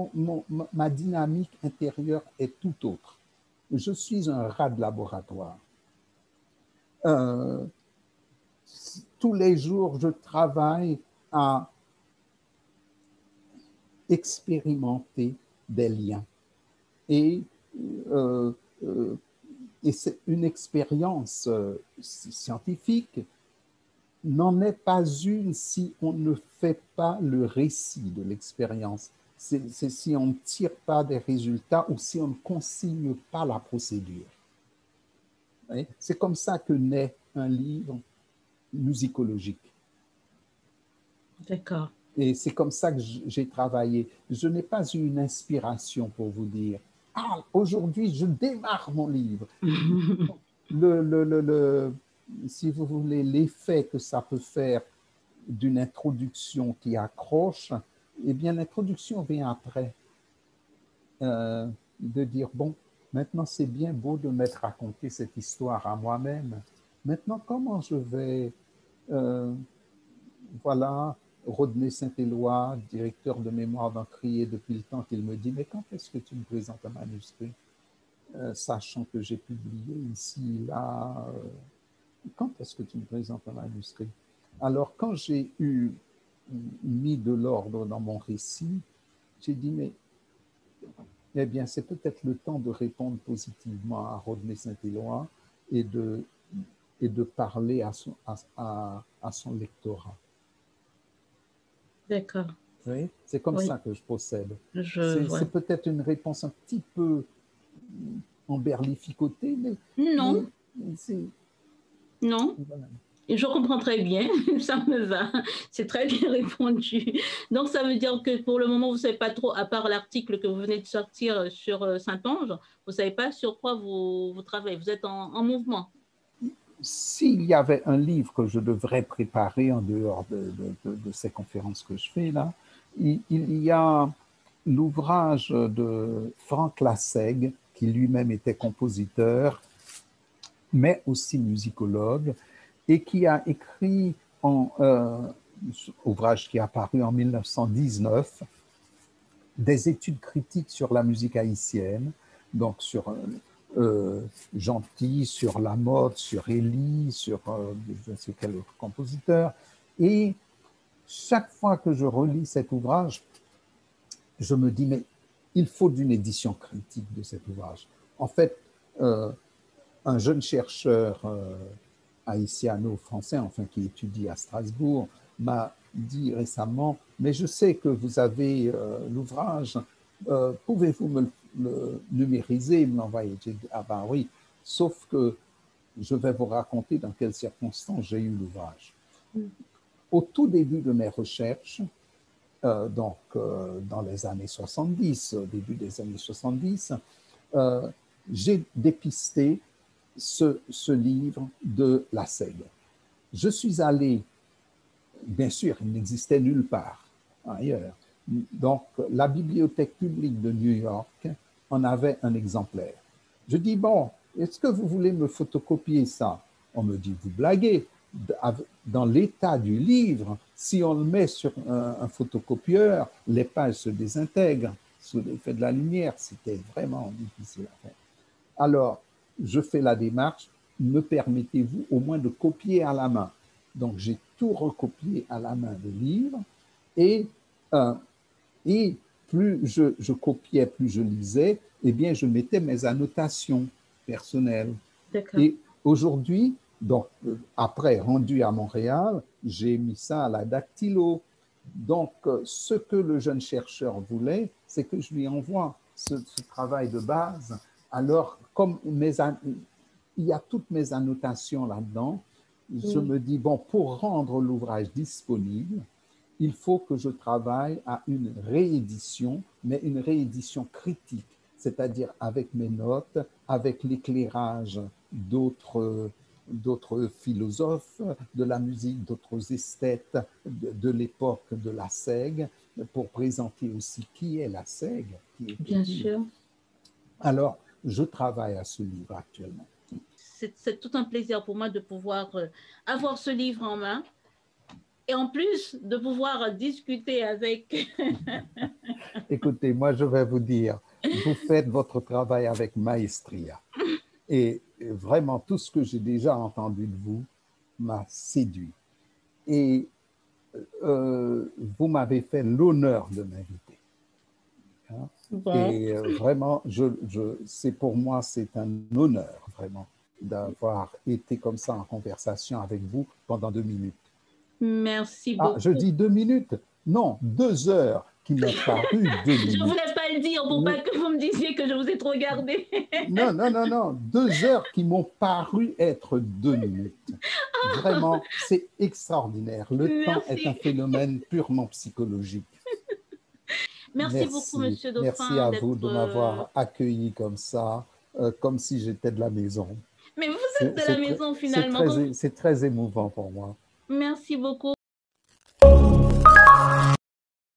ma dynamique intérieure est tout autre. Je suis un rat de laboratoire. Euh, tous les jours, je travaille à expérimenter des liens. Et euh, euh, et c'est une expérience scientifique n'en est pas une si on ne fait pas le récit de l'expérience. C'est si on ne tire pas des résultats ou si on ne consigne pas la procédure. C'est comme ça que naît un livre musicologique. D'accord. Et c'est comme ça que j'ai travaillé. Je n'ai pas eu une inspiration pour vous dire, ah, aujourd'hui, je démarre mon livre. Si vous voulez, l'effet que ça peut faire d'une introduction qui accroche, eh bien, l'introduction vient après. De dire, bon, maintenant c'est bien beau de m'être raconté cette histoire à moi-même. Maintenant, comment je vais, voilà, Rodney Saint-Éloi, directeur de mémoire d'Encrier depuis le temps qu'il me dit, mais quand est-ce que tu me présentes un manuscrit, sachant que j'ai publié ici, là, quand est-ce que tu me présentes un manuscrit? Alors, quand j'ai mis de l'ordre dans mon récit, j'ai dit, mais eh bien, c'est peut-être le temps de répondre positivement à Rodney Saint-Éloi et de parler à son lectorat. D'accord. Oui, c'est comme Oui, ça que je procède. je vois. C'est peut-être une réponse un petit peu emberlificotée, mais Non, c'est... non. Voilà. Et je comprends très bien, ça me va. C'est très bien répondu. Donc, ça veut dire que pour le moment, vous ne savez pas trop, à part l'article que vous venez de sortir sur Saint-Onge, vous ne savez pas sur quoi vous travaillez. Vous êtes en mouvement. S'il y avait un livre que je devrais préparer en dehors de ces conférences que je fais là, il y a l'ouvrage de Franck Lassègue, qui lui-même était compositeur, mais aussi musicologue, et qui a écrit un ouvrage qui est apparu en 1919, des études critiques sur la musique haïtienne, donc sur Gentil, sur Lamotte, sur Elie, sur je ne sais quel autre compositeur. Et chaque fois que je relis cet ouvrage, je me dis, mais il faut d'une édition critique de cet ouvrage. En fait, un jeune chercheur haïtiano-français, enfin qui étudie à Strasbourg, m'a dit récemment, mais je sais que vous avez l'ouvrage, pouvez-vous me le numériser, me l'envoyer? J'ai dit, ah ben oui, sauf que je vais vous raconter dans quelles circonstances j'ai eu l'ouvrage. Au tout début de mes recherches, dans les années 70, au début des années 70, j'ai dépisté ce livre de Lassègue. Je suis allé, bien sûr, il n'existait nulle part ailleurs. Donc, la bibliothèque publique de New York en avait un exemplaire. Je dis, bon, est-ce que vous voulez me photocopier ça? On me dit, vous blaguez. Dans l'état du livre, Si on le met sur un photocopieur, les pages se désintègrent sous l'effet de la lumière. C'était vraiment difficile à faire. Alors, je fais la démarche, me permettez-vous au moins de copier à la main? Donc, j'ai tout recopié à la main, le livre, et, et plus je copiais, plus je lisais, eh bien, je mettais mes annotations personnelles. Et aujourd'hui, donc, après, rendu à Montréal, j'ai mis ça à la dactylo. Donc, ce que le jeune chercheur voulait, c'est que je lui envoie ce travail de base. Alors, comme il y a toutes mes annotations là-dedans, je me dis, bon, pour rendre l'ouvrage disponible, il faut que je travaille à une réédition, mais une réédition critique, c'est-à-dire avec mes notes, avec l'éclairage d'autres philosophes de la musique, d'autres esthètes de l'époque de la SEG, pour présenter aussi qui est la SEG. Bien sûr. Alors, je travaille à ce livre actuellement. C'est tout un plaisir pour moi de pouvoir avoir ce livre en main et en plus de pouvoir discuter avec... Écoutez, moi je vais vous dire, vous faites votre travail avec maestria. Et vraiment, tout ce que j'ai déjà entendu de vous m'a séduit. Et vous m'avez fait l'honneur de m'inviter. Hein? Bon. Et vraiment, c'est pour moi, c'est un honneur, vraiment, d'avoir été comme ça en conversation avec vous pendant 2 minutes. Merci beaucoup. Ah, je dis 2 minutes? Non, 2 heures qui m'ont paru 2 minutes. Je ne voulais pas le dire pour pas que vous me disiez que je vous ai trop gardé. Non, non, non, non. 2 heures qui m'ont paru être 2 minutes. Vraiment, c'est extraordinaire. Le temps est un phénomène purement psychologique. Merci beaucoup, Monsieur Dauphin. Merci à vous de m'avoir accueilli comme ça, comme si j'étais de la maison. Mais vous êtes de la maison finalement. C'est très émouvant pour moi. Merci beaucoup.